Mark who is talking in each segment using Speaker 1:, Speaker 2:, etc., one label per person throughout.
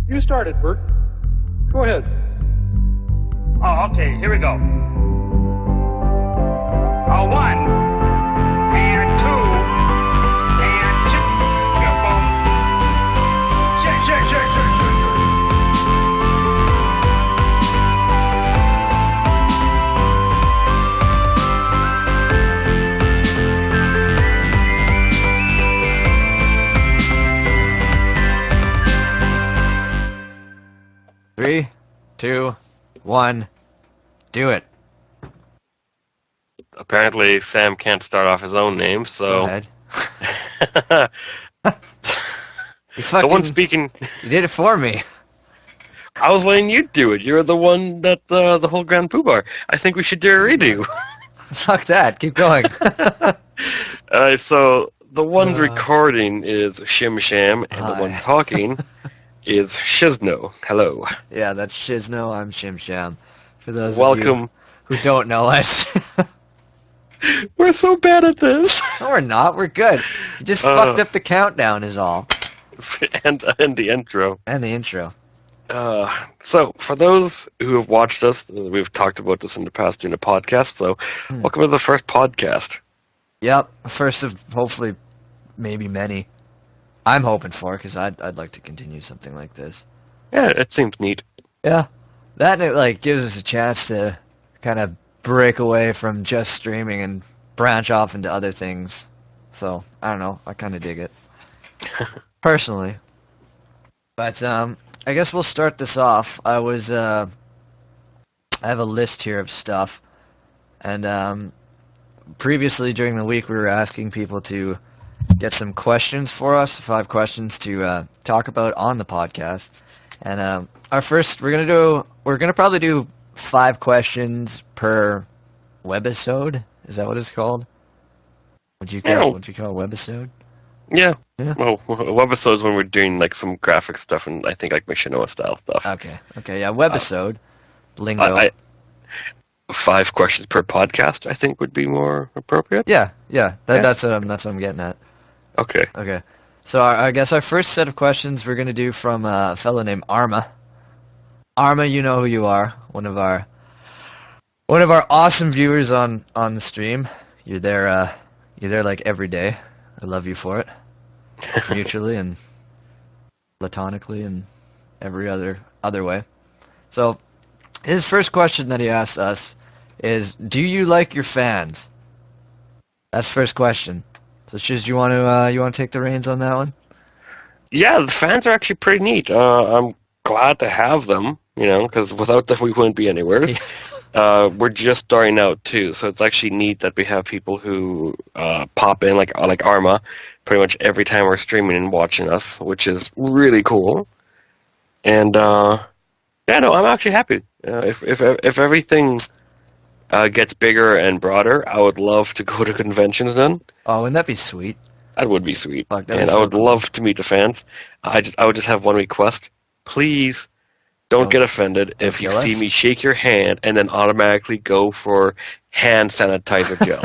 Speaker 1: You started, Bert. Go ahead.
Speaker 2: Oh, okay, here we go. One, and two, and two. Yeah, boom. Shake.
Speaker 3: 3, 2, 1, do it.
Speaker 4: Apparently, Sam can't start off his own name, so...
Speaker 3: Go ahead.
Speaker 4: The one speaking...
Speaker 3: You did it for me.
Speaker 4: I was letting you do it. You're the one that the whole Grand Poobah. I think we should do a redo.
Speaker 3: Fuck that. Keep going.
Speaker 4: So, the one recording is Shim Sham, and the one talking is Shizno. Hello.
Speaker 3: Yeah, that's Shizno. I'm Shim Sham. For those
Speaker 4: Welcome.
Speaker 3: of you who don't know us.
Speaker 4: We're so bad at this.
Speaker 3: No, we're not. We're good. You just fucked up the countdown is all.
Speaker 4: and the intro.
Speaker 3: And the intro.
Speaker 4: So, for those who have watched us, we've talked about this in the past during the podcast, so welcome to the first podcast.
Speaker 3: Yep, first of hopefully maybe many. I'm hoping for, because I'd like to continue something like this.
Speaker 4: Yeah, it seems neat.
Speaker 3: Yeah, that it gives us a chance to kind of break away from just streaming and branch off into other things. So, I don't know, I kind of dig it. Personally. But, I guess we'll start this off. I have a list here of stuff, and previously during the week we were asking people to get some questions for us, 5 questions to talk about on the podcast. And our first, we're gonna probably do 5 questions per webisode. Is that what it's called? Would you call it webisode?
Speaker 4: Yeah. Well, webisodes when we're doing like some graphic stuff and I think like Mishinoa style stuff.
Speaker 3: Okay, yeah, webisode. Lingo.
Speaker 4: 5 questions per podcast, I think, would be more appropriate.
Speaker 3: Yeah. That's what I'm getting at.
Speaker 4: Okay.
Speaker 3: So I guess our first set of questions we're gonna do from a fellow named Arma. Arma, you know who you are. One of our awesome viewers on the stream. You're there like every day. I love you for it. Mutually and platonically and every other way. So his first question that he asked us is, do you like your fans? That's the first question. So Shiz, you want to take the reins on that one? Yeah,
Speaker 4: the fans are actually pretty neat. I'm glad to have them, because without them we wouldn't be anywhere. We're just starting out too, so it's actually neat that we have people who pop in, like Arma, pretty much every time we're streaming and watching us, which is really cool. And I'm actually happy. If everything gets bigger and broader, I would love to go to conventions then.
Speaker 3: Oh, wouldn't that be sweet?
Speaker 4: That would be sweet.
Speaker 3: Fuck,
Speaker 4: and I would love to meet the fans. I would just have one request. Please don't get offended if you see me shake your hand and then automatically go for hand sanitizer gel.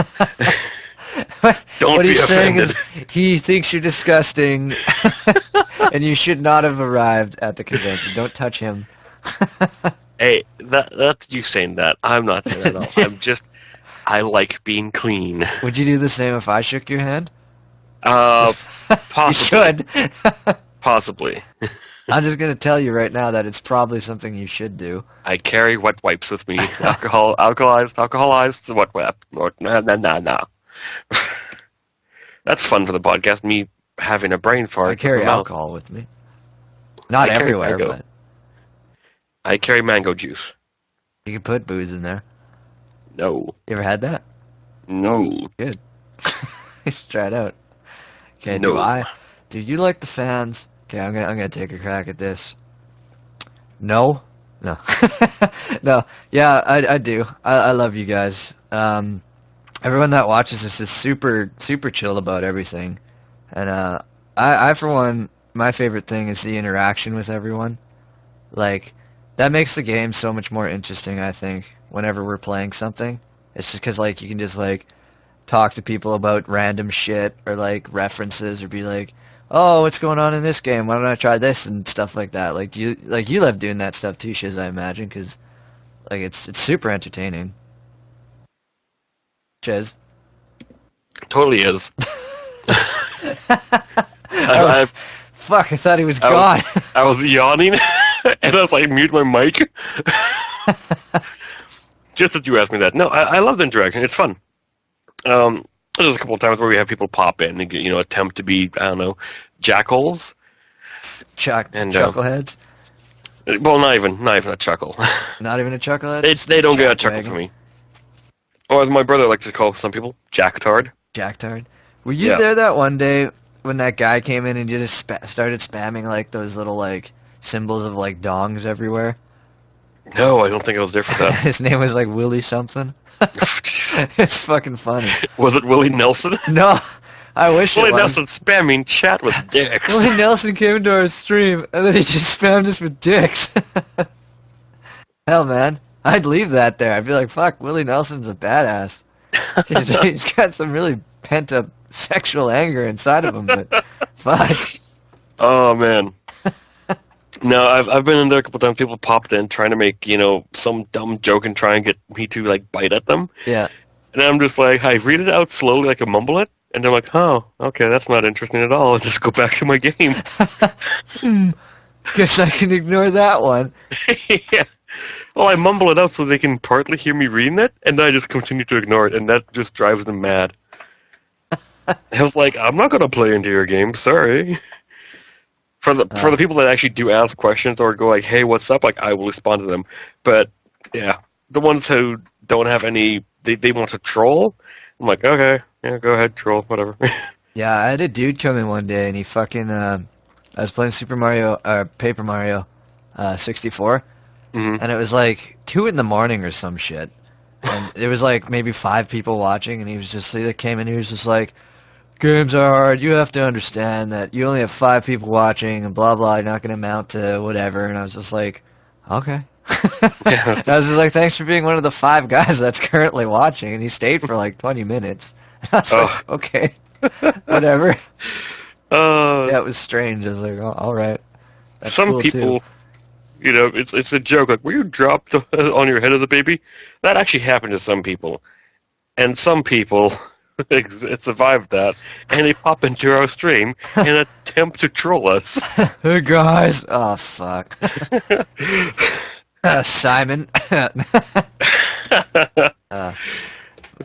Speaker 4: Don't
Speaker 3: what
Speaker 4: be
Speaker 3: he's
Speaker 4: offended.
Speaker 3: Saying is he thinks you're disgusting and you should not have arrived at the convention. Don't touch him.
Speaker 4: Hey, that's you saying that. I'm not saying that at all. I like being clean.
Speaker 3: Would you do the same if I shook your hand?
Speaker 4: Possibly.
Speaker 3: You should.
Speaker 4: Possibly.
Speaker 3: I'm just going to tell you right now that it's probably something you should do.
Speaker 4: I carry wet wipes with me. Alcoholized wet wipe. No. That's fun for the podcast, me having a brain fart.
Speaker 3: I carry alcohol with me. Not everywhere, but...
Speaker 4: I carry mango juice.
Speaker 3: You can put booze in there.
Speaker 4: No.
Speaker 3: You ever had that?
Speaker 4: No.
Speaker 3: Good. Let's try it out. Okay,
Speaker 4: no.
Speaker 3: Do you like the fans? Okay, I'm gonna take a crack at this. No. No. Yeah, I do. I love you guys. Everyone that watches this is super chill about everything, and I for one, my favorite thing is the interaction with everyone. Like, that makes the game so much more interesting, I think, whenever we're playing something. It's just because, like, you can just, like, talk to people about random shit or, like, references or be like, oh, what's going on in this game? Why don't I try this and stuff like that? Like you love doing that stuff too, Shiz, I imagine, because like it's super entertaining. Shiz.
Speaker 4: Totally is.
Speaker 3: Oh, fuck! I thought he was gone.
Speaker 4: I was yawning, and I was like, mute my mic. Just that you asked me that. No, I love the interaction. It's fun. There's a couple of times where we have people pop in and attempt to be, I don't know, jackals.
Speaker 3: Chuckleheads.
Speaker 4: Well, not even a chuckle.
Speaker 3: Not even a chucklehead.
Speaker 4: They don't get a chuckle from me. Or as my brother likes to call some people, jacktard.
Speaker 3: Jacktard. Were you there that one day when that guy came in and just started spamming like those little like symbols of like dongs everywhere?
Speaker 4: No, I don't think I was there for that.
Speaker 3: His name was like Willie something. It's fucking funny.
Speaker 4: Was it Willie Nelson?
Speaker 3: No, I wish
Speaker 4: Willie
Speaker 3: it was.
Speaker 4: Nelson spamming chat with dicks.
Speaker 3: Willie Nelson came into our stream and then he just spammed us with dicks. Hell, man, I'd leave that there. I'd be like, fuck, Willie Nelson's a badass. He's got some really pent up sexual anger inside of him, but fuck.
Speaker 4: Oh man. No, I've been in there a couple times. People popped in trying to make some dumb joke and try and get me to like bite at them.
Speaker 3: Yeah.
Speaker 4: And I'm just like, I read it out slowly, like I mumble it, and they're like, "Oh, okay, that's not interesting at all." And just go back to my game.
Speaker 3: Guess I can ignore that one.
Speaker 4: Yeah. Well, I mumble it out so they can partly hear me reading it, and then I just continue to ignore it, and that just drives them mad. I was like, I'm not going to play into your game, sorry. For the people that actually do ask questions or go like, hey, what's up, like, I will respond to them. But, yeah, the ones who don't have any, they want to troll, I'm like, okay, yeah, go ahead, troll, whatever.
Speaker 3: Yeah, I had a dude come in one day, and he fucking, I was playing Paper Mario 64, and it was like 2 in the morning or some shit. And there was like maybe 5 people watching, and he came in, he was just like, games are hard, you have to understand that you only have 5 people watching, and blah blah, you're not going to amount to whatever. And I was just like, okay. I was just like, thanks for being one of the 5 guys that's currently watching. And he stayed for like 20 minutes. I was like, okay, whatever. Yeah, it was strange. I was like, oh, all right. That's
Speaker 4: some
Speaker 3: cool
Speaker 4: people,
Speaker 3: too.
Speaker 4: It's a joke. Like, were you dropped on your head as a baby? That actually happened to some people. And some people survived that, and they pop into our stream and attempt to troll us.
Speaker 3: Hey, guys. Oh, fuck. Simon.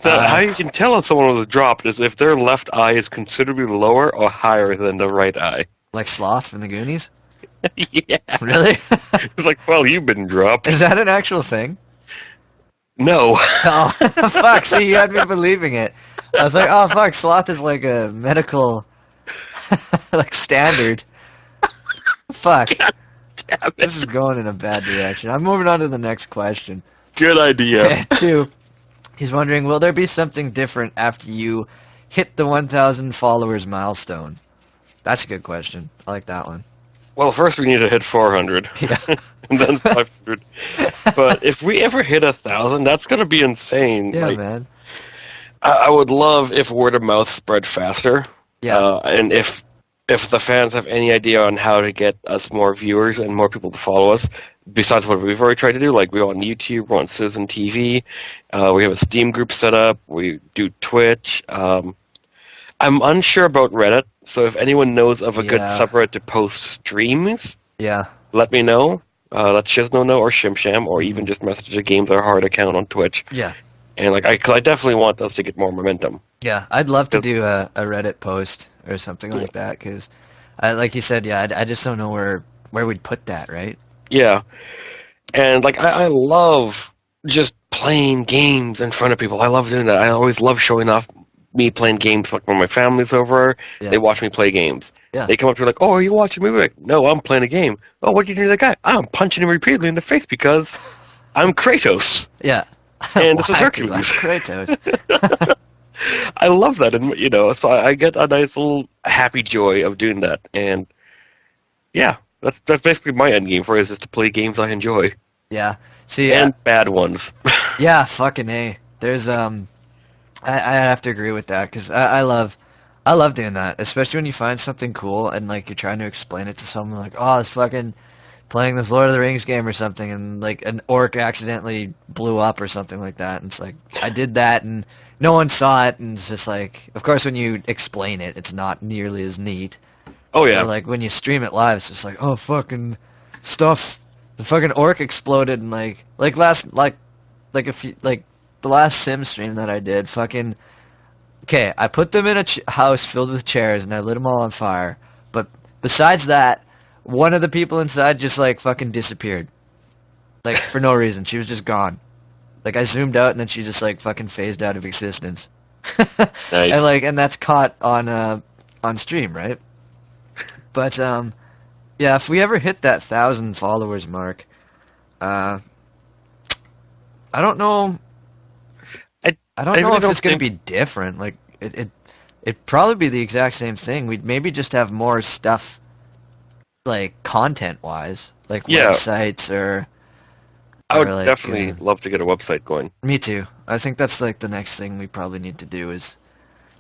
Speaker 4: How you can tell if someone was dropped is if their left eye is considerably lower or higher than the right eye.
Speaker 3: Like Sloth from the Goonies?
Speaker 4: Yeah.
Speaker 3: Really?
Speaker 4: It's like, well, you've been dropped.
Speaker 3: Is that an actual thing?
Speaker 4: No.
Speaker 3: Oh, fuck. See, you had me believing it. I was like, oh, fuck, Sloth is like a medical, like, standard. Fuck. This is going in a bad direction. I'm moving on to the next question.
Speaker 4: Good idea.
Speaker 3: 2. He's wondering, will there be something different after you hit the 1,000 followers milestone? That's a good question. I like that one.
Speaker 4: Well, first we need to hit 400.
Speaker 3: Yeah.
Speaker 4: And then 500. But if we ever hit 1,000, that's going to be insane.
Speaker 3: Yeah,
Speaker 4: like,
Speaker 3: man.
Speaker 4: I would love if word of mouth spread faster.
Speaker 3: Yeah.
Speaker 4: And if the fans have any idea on how to get us more viewers and more people to follow us, besides what we've already tried to do, like we're on YouTube, we're on Citizen TV, we have a Steam group set up, we do Twitch. I'm unsure about Reddit, so if anyone knows of a good subreddit to post streams, let me know. Let Shizno know, or Shimsham, or even just message the Gamez R Hard account on Twitch.
Speaker 3: Yeah.
Speaker 4: And like, I definitely want us to get more momentum.
Speaker 3: Yeah, I'd love to do a Reddit post or something like that, because, like you said, I just don't know where we'd put that, right? Yeah.
Speaker 4: And like, I love just playing games in front of people. I love doing that. I always love showing off me playing games. Like when my family's over, they watch me play games.
Speaker 3: Yeah.
Speaker 4: They come up to me like, oh, are you watching me? Like, no, I'm playing a game. Oh, what do you do to that guy? I'm punching him repeatedly in the face because I'm Kratos.
Speaker 3: Yeah.
Speaker 4: And this is
Speaker 3: Why? 'Cause
Speaker 4: Hercules.
Speaker 3: I'm Kratos.
Speaker 4: I love that, and so I get a nice little happy joy of doing that. And yeah, that's basically my end game for it, is just to play games I enjoy.
Speaker 3: Yeah. See,
Speaker 4: and bad ones.
Speaker 3: Yeah, fucking A. There's I have to agree with that, because I love I love doing that, especially when you find something cool and like you're trying to explain it to someone like, oh, I was fucking playing this Lord of the Rings game or something, and like an orc accidentally blew up or something like that, and it's like I did that and no one saw it, and it's just like, of course, when you explain it, it's not nearly as neat.
Speaker 4: Oh yeah.
Speaker 3: So, like when you stream it live, it's just like, oh fucking stuff, the fucking orc exploded, and like a few like the last Sim stream that I did, fucking. Okay, I put them in a house filled with chairs and I lit them all on fire. But besides that, one of the people inside just like fucking disappeared. Like for no reason. She was just gone. Like I zoomed out and then she just like fucking phased out of existence.
Speaker 4: Nice.
Speaker 3: And that's caught on stream, right? But yeah, if we ever hit that 1,000 followers mark, I don't know. I don't know
Speaker 4: really
Speaker 3: if
Speaker 4: don't
Speaker 3: it's going to
Speaker 4: think-
Speaker 3: be different. Like it'd probably be the exact same thing. We'd maybe just have more stuff, like content-wise, like
Speaker 4: Yeah.
Speaker 3: websites or.
Speaker 4: I would
Speaker 3: like,
Speaker 4: definitely love to get a website going.
Speaker 3: Me too. I think that's like the next thing we probably need to do is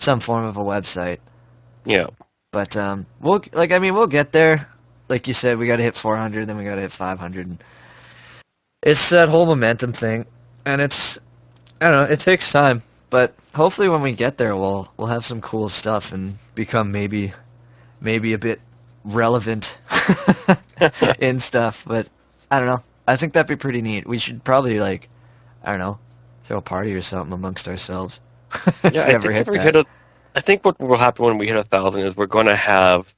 Speaker 3: some form of a website.
Speaker 4: Yeah.
Speaker 3: But we'll get there. Like you said, we got to hit 400, then we got to hit 500. And it's that whole momentum thing, and it's. I don't know, it takes time, but hopefully when we get there, we'll have some cool stuff and become maybe a bit relevant in stuff. But I don't know. I think that'd be pretty neat. We should probably like, I don't know, throw a party or something amongst ourselves. If
Speaker 4: Yeah,
Speaker 3: we
Speaker 4: I
Speaker 3: ever
Speaker 4: think
Speaker 3: hit
Speaker 4: if we
Speaker 3: that.
Speaker 4: hit a, I think what will happen when we hit 1,000 is we're going to have,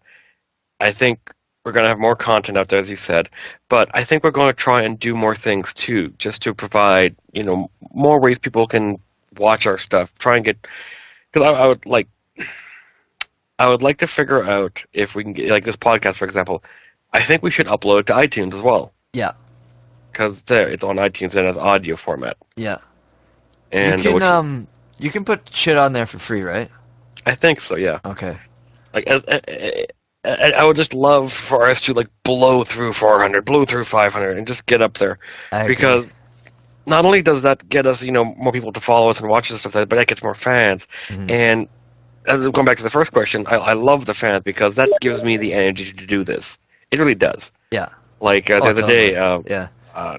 Speaker 4: I think we're going to have more content out there, as you said, but I think we're going to try and do more things too, just to provide, more ways people can watch our stuff. Try and get, because I would like to figure out if we can get, like this podcast, for example, I think we should upload it to iTunes as well.
Speaker 3: Yeah,
Speaker 4: Because it's on iTunes and as audio format.
Speaker 3: yeah.
Speaker 4: And
Speaker 3: You can put shit on there for free, right?
Speaker 4: I think so, yeah.
Speaker 3: Okay.
Speaker 4: Like, I would just love for us to like blow through 400, blow through 500, and just get up there.
Speaker 3: I agree.
Speaker 4: Because not only does that get us, more people to follow us and watch us and stuff, but that gets more fans.
Speaker 3: Mhm.
Speaker 4: And going back to the first question, I love the fans because that gives me the energy to do this. It really does.
Speaker 3: Yeah.
Speaker 4: Like the
Speaker 3: Oh,
Speaker 4: other
Speaker 3: totally.
Speaker 4: day,
Speaker 3: Yeah.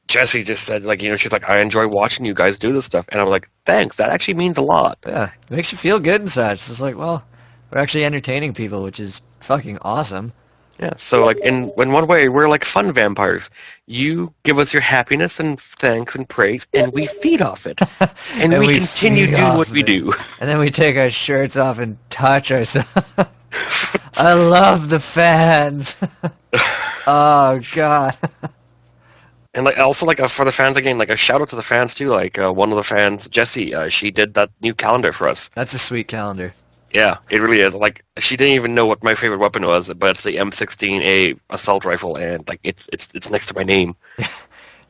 Speaker 4: Jessie just said, like, she's like, I enjoy watching you guys do this stuff. And I'm like, thanks. That actually means a lot.
Speaker 3: Yeah. It makes you feel good inside. It's just like, well, we're actually entertaining people, which is fucking awesome.
Speaker 4: Yeah, so like in one way we're like fun vampires. You give us your happiness and thanks and praise, and we feed off it, and we continue
Speaker 3: feed
Speaker 4: doing
Speaker 3: off
Speaker 4: what
Speaker 3: of
Speaker 4: we
Speaker 3: it.
Speaker 4: do.
Speaker 3: And then we take our shirts off and touch ourselves. I love the fans. Oh God.
Speaker 4: And like also like for the fans again, like a shout out to the fans too. Like one of the fans, Jessie, she did that new calendar for us.
Speaker 3: That's a sweet calendar.
Speaker 4: Yeah, it really is. Like she didn't even know what my favorite weapon was, but it's the M16A assault rifle, and like it's next to my name.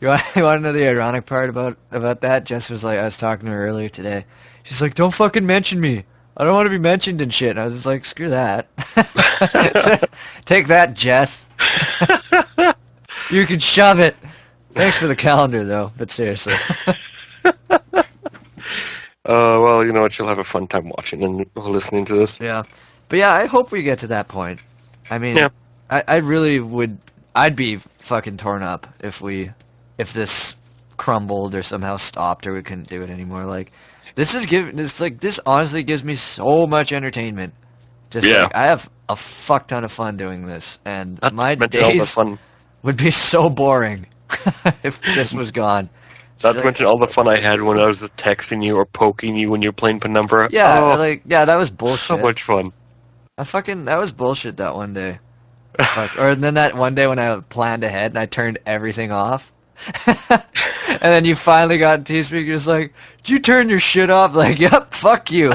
Speaker 3: You want to know the ironic part about that? Jess was like, I was talking to her earlier today. She's like, don't fucking mention me. I don't want to be mentioned and shit. And I was just like, screw that. Take that, Jess. You can shove it. Thanks for the calendar, though. But seriously.
Speaker 4: Well, you know what? You'll have a fun time watching and listening to this.
Speaker 3: Yeah. But yeah, I hope we get to that point. I mean,
Speaker 4: Yeah.
Speaker 3: I really would. I'd be fucking torn up if this crumbled or somehow stopped or we couldn't do it anymore. Like, this honestly gives me so much entertainment. Just
Speaker 4: Yeah.
Speaker 3: like, I have a fuck ton of fun doing this, and
Speaker 4: Not
Speaker 3: my
Speaker 4: to mention all the
Speaker 3: days
Speaker 4: fun.
Speaker 3: would be so boring if this was gone.
Speaker 4: Not to mention all the fun I had when I was texting you or poking you when you're playing Penumbra.
Speaker 3: Yeah,
Speaker 4: Oh,
Speaker 3: that was bullshit.
Speaker 4: so much fun.
Speaker 3: That was bullshit that one day. Fuck. Or then that one day when I planned ahead and I turned everything off. And then you finally got T-Speakers like, did you turn your shit off? Like, yep, fuck you.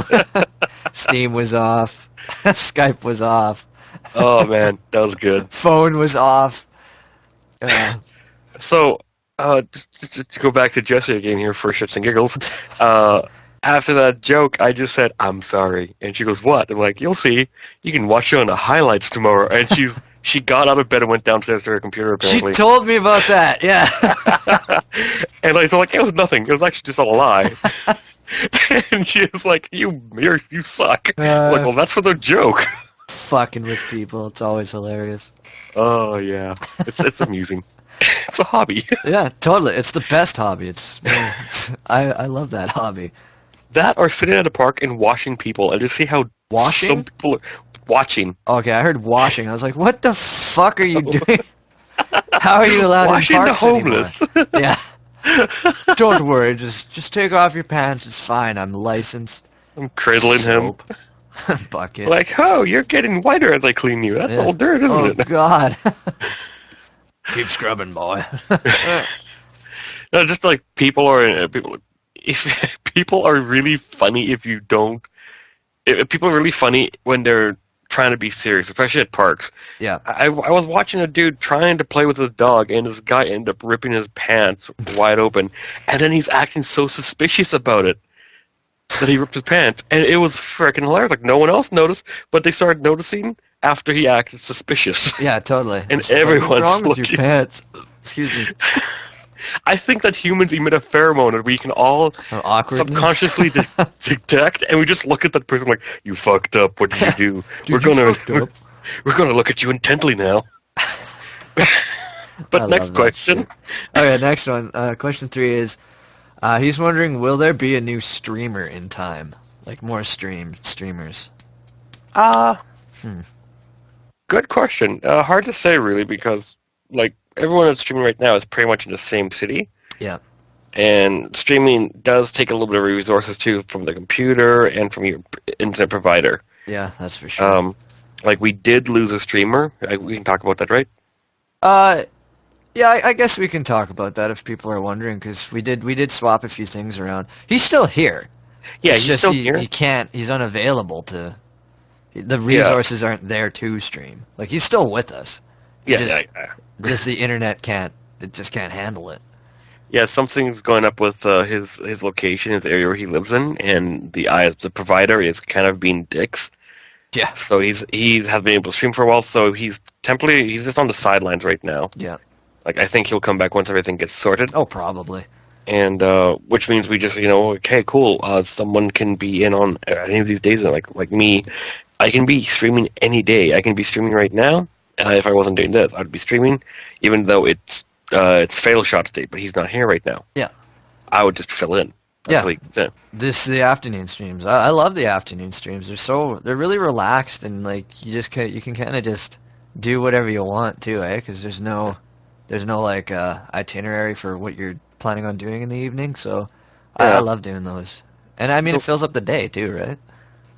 Speaker 3: Steam was off. Skype was off.
Speaker 4: Oh man, that was good.
Speaker 3: Phone was off.
Speaker 4: So, just to go back to Jessie again here for shits and giggles. After that joke, I just said, I'm sorry. And she goes, what? I'm like, you'll see. You can watch it on the highlights tomorrow. And she got out of bed and went downstairs to her computer,
Speaker 3: She
Speaker 4: apparently.
Speaker 3: told me about that, yeah.
Speaker 4: And I was like, it was nothing. It was actually just a lie. And she was like, you suck.
Speaker 3: Uh,
Speaker 4: Like, well, that's for the joke.
Speaker 3: Fucking with people, it's always hilarious.
Speaker 4: Oh, yeah. It's amusing. It's a hobby.
Speaker 3: Yeah, totally. It's the best hobby. I love that hobby.
Speaker 4: That or sitting at a park and watching people and just see how
Speaker 3: Washing?
Speaker 4: some people are watching.
Speaker 3: Okay, I heard washing. I was like, what the fuck are you doing? How are you allowed
Speaker 4: Washing
Speaker 3: in
Speaker 4: the
Speaker 3: parks
Speaker 4: homeless.
Speaker 3: anymore? Yeah. Don't worry, just take off your pants. It's fine. I'm licensed.
Speaker 4: I'm cradling him.
Speaker 3: Soap. Bucket.
Speaker 4: Like, oh, you're getting whiter as I clean you. That's
Speaker 3: Yeah.
Speaker 4: all dirt, isn't
Speaker 3: Oh
Speaker 4: it?
Speaker 3: God. Keep scrubbing, boy.
Speaker 4: No, just like people are if people are really funny if you don't. If people are really funny when they're trying to be serious, especially at parks.
Speaker 3: Yeah.
Speaker 4: I was watching a dude trying to play with his dog, and this guy ended up ripping his pants wide open, and then he's acting so suspicious about it that he ripped his pants, and it was freaking hilarious. Like, no one else noticed, but they started noticing after he acted suspicious.
Speaker 3: Yeah, totally.
Speaker 4: And
Speaker 3: It's like,
Speaker 4: everyone's
Speaker 3: what's wrong with your
Speaker 4: looking.
Speaker 3: pants? Excuse me.
Speaker 4: I think that humans emit a pheromone that we can all
Speaker 3: Oh, awkwardness.
Speaker 4: subconsciously detect, and we just look at that person like, "You fucked up. What did you do?
Speaker 3: Dude, you fucked up."
Speaker 4: we're gonna look at you intently now."
Speaker 3: I
Speaker 4: But next
Speaker 3: love that
Speaker 4: question.
Speaker 3: shit. Okay, next one. Question 3 is, he's wondering, will there be a new streamer in time? Like more streamers.
Speaker 4: Good question. Hard to say really because like everyone that's streaming right now is pretty much in the same city.
Speaker 3: Yeah.
Speaker 4: And streaming does take a little bit of resources too from the computer and from your internet provider.
Speaker 3: Yeah, that's for sure.
Speaker 4: Like we did lose a streamer. We can talk about that, right?
Speaker 3: Yeah, I guess we can talk about that if people are wondering, because we did swap a few things around. He's still here.
Speaker 4: Yeah,
Speaker 3: It's
Speaker 4: he's
Speaker 3: just
Speaker 4: still
Speaker 3: he,
Speaker 4: here.
Speaker 3: He can't. He's unavailable to. The resources aren't there to stream. Like he's still with us.
Speaker 4: Yeah,
Speaker 3: just,
Speaker 4: yeah.
Speaker 3: Just the internet can't. It just can't handle it.
Speaker 4: Yeah, something's going up with his location, his area where he lives in, and the provider is kind of being dicks.
Speaker 3: Yeah.
Speaker 4: So he has been able to stream for a while. So he's just on the sidelines right now.
Speaker 3: Yeah.
Speaker 4: Like I think he'll come back once everything gets sorted.
Speaker 3: Oh, probably.
Speaker 4: And which means we just okay, cool. Someone can be in on any of these days. Like me, I can be streaming any day. I can be streaming right now. And if I wasn't doing this, I'd be streaming, even though it's fail shot state. But he's not here right now.
Speaker 3: Yeah.
Speaker 4: I would just fill in.
Speaker 3: Yeah.
Speaker 4: Yeah.
Speaker 3: The afternoon streams. I love the afternoon streams. They're really relaxed, and like you can kind of just do whatever you want too, eh? Because there's no like itinerary for what you're planning on doing in the evening. So I love doing those, and I mean it fills up the day too, right?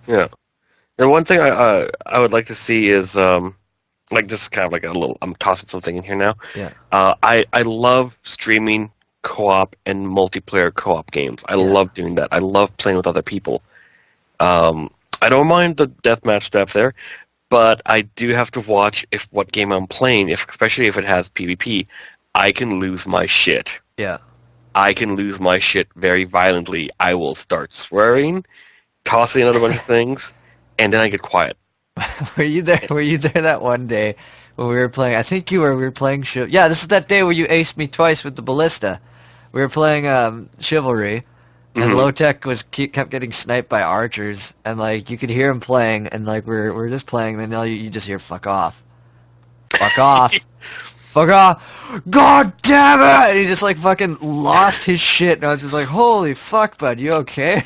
Speaker 4: Yeah. And one thing I would like to see is like this is kind of like a little. I'm tossing something in here now.
Speaker 3: Yeah.
Speaker 4: I love streaming co-op and multiplayer co-op games. I love doing that. I love playing with other people. I don't mind the deathmatch stuff there, but I do have to watch what game I'm playing, especially if it has PvP. I can lose my shit.
Speaker 3: Yeah.
Speaker 4: I can lose my shit very violently. I will start swearing, tossing out a bunch of things, and then I get quiet.
Speaker 3: Were you there? Were you there that one day when we were playing? I think you were. We were playing Yeah, this is that day where you aced me twice with the ballista. We were playing Chivalry, and Low-Tech kept getting sniped by archers, and like you could hear him playing, and like we're just playing, and then you just hear "fuck off, fuck off, fuck off, god damn it!" And he just like fucking lost his shit, and I was just like, "Holy fuck, bud, you okay?"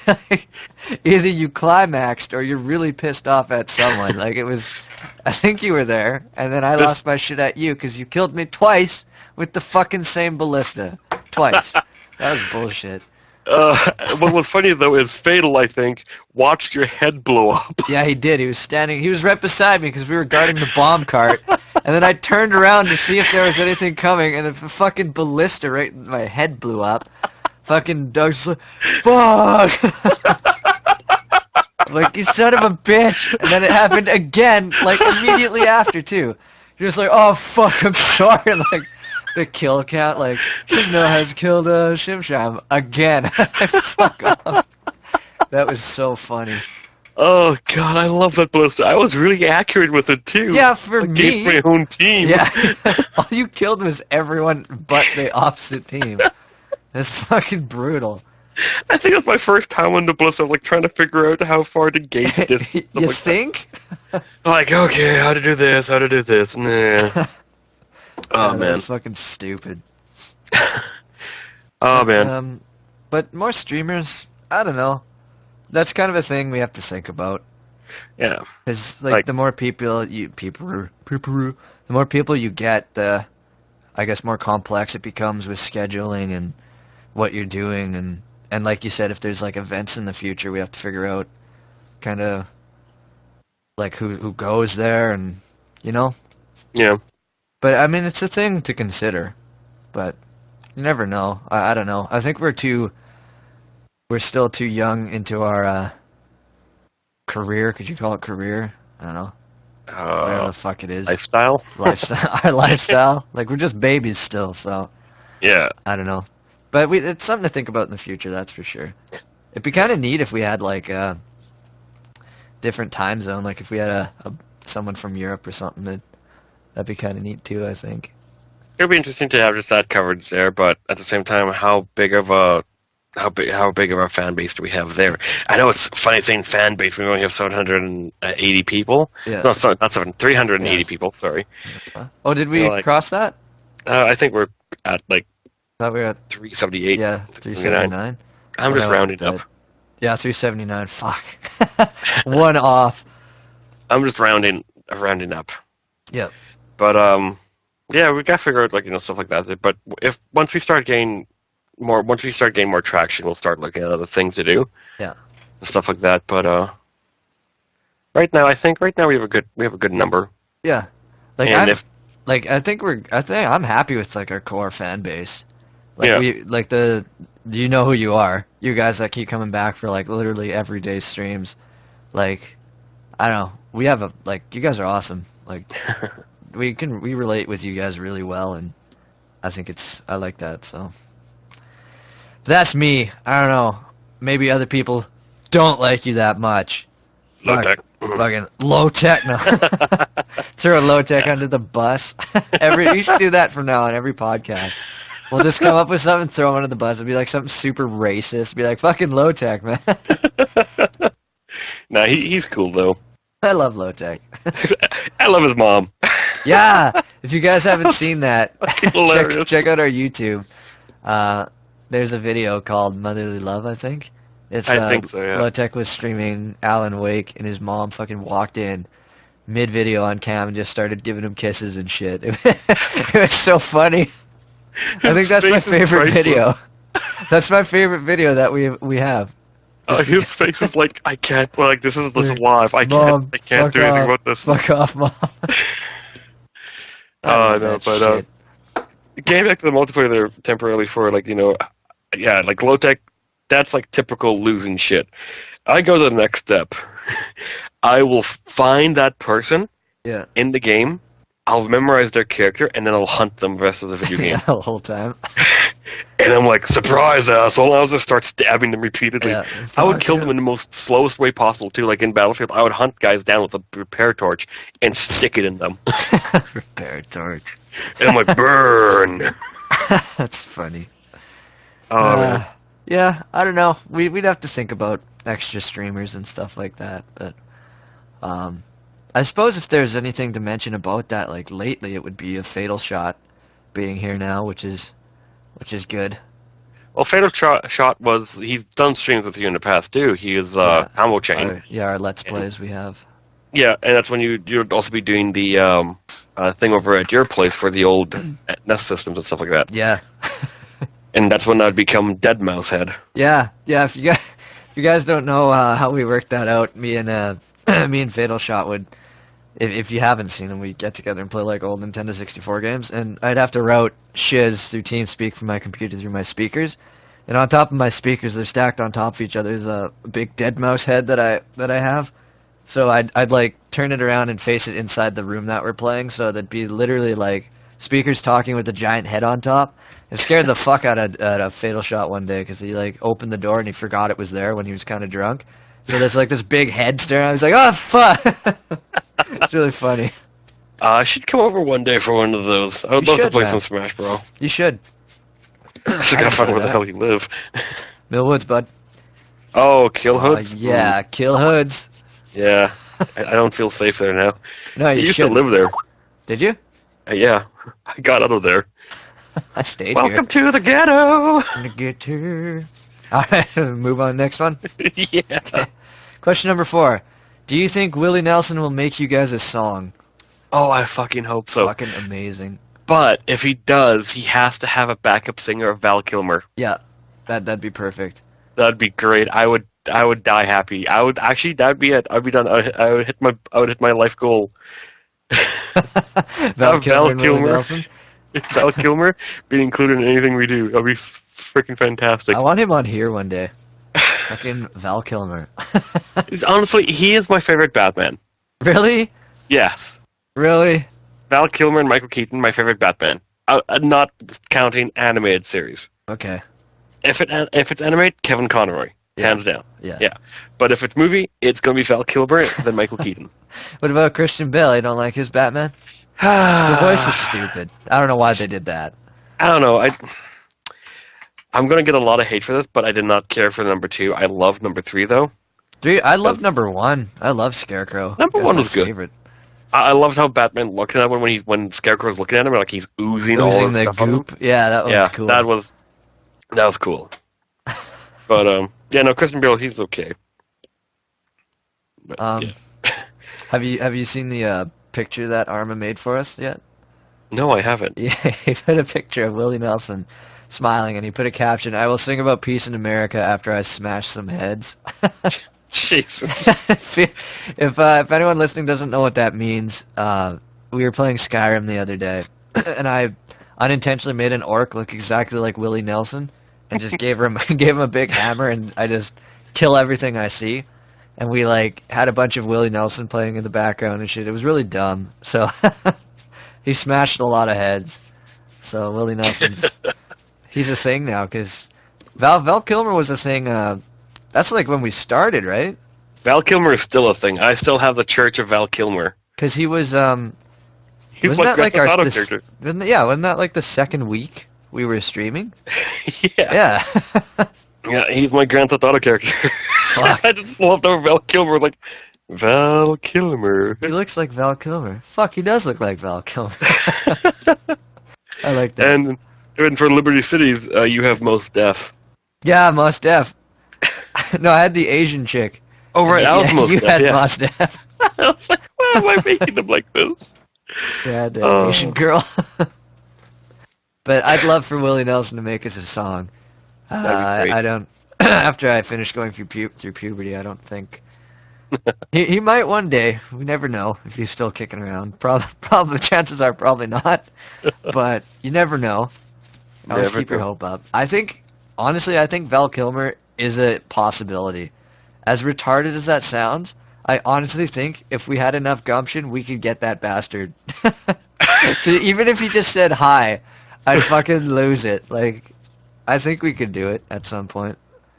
Speaker 3: Either you climaxed or you're really pissed off at someone. Like it was, I think you were there, and then I lost my shit at you because you killed me twice with the fucking same ballista. Twice. That was bullshit.
Speaker 4: What was funny though is Fatal, I think, watched your head blow up.
Speaker 3: Yeah, he did. He was right beside me because we were guarding the bomb cart. And then I turned around to see if there was anything coming, and the fucking ballista right in my head blew up. Fucking Doug's like, fuck! Like, you son of a bitch! And then it happened again, like, immediately after, too. You're just like, oh, fuck, I'm sorry. Like, the kill count, like, Shimno has killed Shimsham again. Fuck off. That was so funny.
Speaker 4: Oh god, I love that ballista. I was really accurate with it too.
Speaker 3: Yeah, for
Speaker 4: Against
Speaker 3: me.
Speaker 4: my own team.
Speaker 3: Yeah. All you killed was everyone but the opposite team. That's fucking brutal.
Speaker 4: I think that's my first time on the Bliss. I was like trying to figure out how far to gauge this.
Speaker 3: You
Speaker 4: like
Speaker 3: think?
Speaker 4: Like, okay, how to do this, how to do this. Nah. Oh, man.
Speaker 3: That's fucking stupid.
Speaker 4: Oh, man.
Speaker 3: But more streamers, I don't know. That's kind of a thing we have to think about.
Speaker 4: Yeah.
Speaker 3: Because like the more people the more people you get, the I guess more complex it becomes with scheduling and what you're doing, and like you said, if there's like events in the future, we have to figure out kind of like who goes there, and you know.
Speaker 4: Yeah.
Speaker 3: But I mean, it's a thing to consider, but you never know. I don't know. I think we're still too young into our career. Could you call it career? I don't know. Whatever the fuck it is.
Speaker 4: Lifestyle?
Speaker 3: Our lifestyle. Like, we're just babies still, so.
Speaker 4: Yeah.
Speaker 3: I don't know. But it's something to think about in the future, that's for sure. It'd be kind of neat if we had, like, a different time zone. Like, if we had someone from Europe or something, that'd be kind of neat, too, I think.
Speaker 4: It would be interesting to have just that coverage there, but at the same time, how big of a fan base do we have there? I know it's funny saying fan base. We only have 780 people.
Speaker 3: Yeah.
Speaker 4: No, sorry, not 380
Speaker 3: Yes.
Speaker 4: people. Sorry.
Speaker 3: Oh, did we cross that?
Speaker 4: I think we're at like
Speaker 3: I thought we were at
Speaker 4: 378.
Speaker 3: Yeah, 379.
Speaker 4: I'm just rounding up.
Speaker 3: Yeah, 379. Fuck. One off.
Speaker 4: I'm just rounding up.
Speaker 3: Yep.
Speaker 4: But yeah, we gotta figure out like stuff like that. But once we start getting more traction, we'll start looking at other things to do.
Speaker 3: Yeah.
Speaker 4: And stuff like that. But right now we have a good number.
Speaker 3: Yeah. Like
Speaker 4: And
Speaker 3: I think I'm happy with like our core fan base. Like
Speaker 4: Yeah.
Speaker 3: you know who you are. You guys that keep coming back for like literally everyday streams. Like, I don't know. We have you guys are awesome. Like we relate with you guys really well, and I like that, so. That's me. I don't know. Maybe other people don't like you that much.
Speaker 4: Low tech.
Speaker 3: Fucking low tech. No. Throw a low tech under the bus. You should do that from now on every podcast. We'll just come up with something, throw him under the bus. It'll be like something super racist. Be like, fucking low tech, man.
Speaker 4: Nah, he's cool though.
Speaker 3: I love low tech.
Speaker 4: I love his mom.
Speaker 3: Yeah. If you guys haven't seen that,
Speaker 4: Hilarious.
Speaker 3: check out our YouTube. There's a video called Motherly Love, I think.
Speaker 4: I think so, yeah.
Speaker 3: Low Tech was streaming Alan Wake, and his mom fucking walked in mid-video on cam and just started giving him kisses and shit. It was so funny. I think that's my favorite video. That's my favorite video that we have.
Speaker 4: His face is like, I can't, like, this is live. I can't do anything about this.
Speaker 3: Fuck off, Mom.
Speaker 4: Oh, no, but, getting back to the multiplayer there temporarily for, like, yeah, like, low tech, that's, like, typical losing shit. I go to the next step. I will find that person in the game, I'll memorize their character, and then I'll hunt them the rest of the video game.
Speaker 3: Yeah, the whole time.
Speaker 4: And I'm like, surprise, asshole! I'll just start stabbing them repeatedly.
Speaker 3: Yeah,
Speaker 4: I would kill them in the most slowest way possible, too. Like in Battlefield, I would hunt guys down with a repair torch and stick it in them.
Speaker 3: Repair torch.
Speaker 4: And I'm like, burn!
Speaker 3: That's funny.
Speaker 4: Oh, man.
Speaker 3: Yeah, I don't know. We'd have to think about extra streamers and stuff like that, but I suppose if there's anything to mention about that, like lately, it would be a Fatal Shot being here now, which is good.
Speaker 4: Well, Fatal Shot he's done streams with you in the past, too. He is Ammo Chain.
Speaker 3: Our Let's Plays we have.
Speaker 4: Yeah, and that's when you'd also be doing the thing over at your place for the old Nest systems and stuff like that.
Speaker 3: Yeah.
Speaker 4: And that's when I'd become Dead Mouse Head.
Speaker 3: Yeah. If you guys don't know how we worked that out, me and Fatal Shot would, if you haven't seen them, we'd get together and play like old Nintendo 64 games, and I'd have to route shiz through TeamSpeak from my computer through my speakers, and on top of my speakers, they're stacked on top of each other. There's a big Dead Mouse head that I have, so I'd like turn it around and face it inside the room that we're playing, so that'd be literally like speakers talking with a giant head on top. It scared the fuck out of Fatal Shot one day because he like opened the door and he forgot it was there when he was kind of drunk. So there's like this big head staring at him. He's like, oh fuck! It's really funny.
Speaker 4: I should come over one day for one of those. I would love to play some Smash, bro.
Speaker 3: You should.
Speaker 4: I just gotta find where the hell you live.
Speaker 3: Millwoods, bud.
Speaker 4: Oh, kill hoods?
Speaker 3: Yeah, kill hoods.
Speaker 4: Yeah. I don't feel safe there now.
Speaker 3: No,
Speaker 4: I
Speaker 3: you
Speaker 4: used
Speaker 3: should.
Speaker 4: to live there.
Speaker 3: Did you?
Speaker 4: Yeah. I got out of there.
Speaker 3: I stayed
Speaker 4: Welcome to the ghetto!
Speaker 3: here. Get her. All right, move on. Next one.
Speaker 4: Yeah.
Speaker 3: Okay. Question number 4. Do you think Willie Nelson will make you guys a song?
Speaker 4: Oh, I fucking hope so.
Speaker 3: Fucking amazing.
Speaker 4: But if he does, he has to have a backup singer of Val Kilmer.
Speaker 3: Yeah, that'd be perfect.
Speaker 4: That'd be great. I would die happy. I would actually. That'd be it. I'd be done. I would hit my life goal.
Speaker 3: Val Kilmer and Willie Nelson.
Speaker 4: Val Kilmer being included in anything we do. That'd be freaking fantastic.
Speaker 3: I want him on here one day. Fucking Val Kilmer.
Speaker 4: Honestly, he is my favorite Batman.
Speaker 3: Really?
Speaker 4: Yes.
Speaker 3: Really?
Speaker 4: Val Kilmer and Michael Keaton, my favorite Batman. Not counting animated series.
Speaker 3: Okay.
Speaker 4: If it's animated, Kevin Conroy, hands down.
Speaker 3: Yeah.
Speaker 4: But if it's movie, it's gonna be Val Kilmer then Michael Keaton.
Speaker 3: What about Christian Bale? You don't like his Batman? The voice is stupid. I don't know why they did that.
Speaker 4: I don't know. I'm gonna get a lot of hate for this, but I did not care for number 2. I love number 3 though.
Speaker 3: I love number 1. I love Scarecrow.
Speaker 4: Number 1 was good.
Speaker 3: Favorite.
Speaker 4: I loved how Batman looked at him when Scarecrow's looking at him, like he's oozing all
Speaker 3: Losing
Speaker 4: the
Speaker 3: the
Speaker 4: stuff on him.
Speaker 3: goop. Yeah, that was cool.
Speaker 4: That was cool. But yeah, no, Christian Bale, he's okay. But, yeah.
Speaker 3: Have you seen the picture that Arma made for us yet?
Speaker 4: No, I haven't.
Speaker 3: Yeah, he put a picture of Willie Nelson smiling, and he put a caption, "I will sing about peace in America after I smash some heads."
Speaker 4: Jesus.
Speaker 3: if anyone listening doesn't know what that means, we were playing Skyrim the other day, and I unintentionally made an orc look exactly like Willie Nelson, and just gave him a big hammer, and I just kill everything I see. And we had a bunch of Willie Nelson playing in the background and shit. It was really dumb. So he smashed a lot of heads. So Willie Nelson's he's a thing now because Val Kilmer was a thing. That's when we started, right?
Speaker 4: Val Kilmer is still a thing. I still have the Church of Val Kilmer.
Speaker 3: Because he was
Speaker 4: He was
Speaker 3: wasn't that
Speaker 4: Grand Theft Auto character.
Speaker 3: Wasn't that the second week we were streaming?
Speaker 4: Yeah.
Speaker 3: Yeah.
Speaker 4: Yeah, he's my Grand Theft Auto character.
Speaker 3: Fuck.
Speaker 4: I just love how Val Kilmer was like, Val Kilmer.
Speaker 3: He looks like Val Kilmer. Fuck, he does look like Val Kilmer. I like that.
Speaker 4: And for Liberty Cities, you have Mos Def.
Speaker 3: Yeah, Mos Def. No, I had the Asian chick.
Speaker 4: Oh, right, I was Mos
Speaker 3: You
Speaker 4: Def,
Speaker 3: had
Speaker 4: yeah.
Speaker 3: Mos Def.
Speaker 4: I was like, why am I making them like this?
Speaker 3: Yeah, the Asian girl. But I'd love for Willie Nelson to make us a song.
Speaker 4: That'd be great.
Speaker 3: I don't. After I finish going through puberty, I don't think he might one day. We never know if he's still kicking around. Probably chances are probably not. But you never know. Always
Speaker 4: Never
Speaker 3: keep your
Speaker 4: know.
Speaker 3: hope up. Honestly, I think Val Kilmer is a possibility. As retarded as that sounds, I honestly think if we had enough gumption, we could get that bastard. Even if he just said hi, I'd fucking lose it. I think we could do it at some point.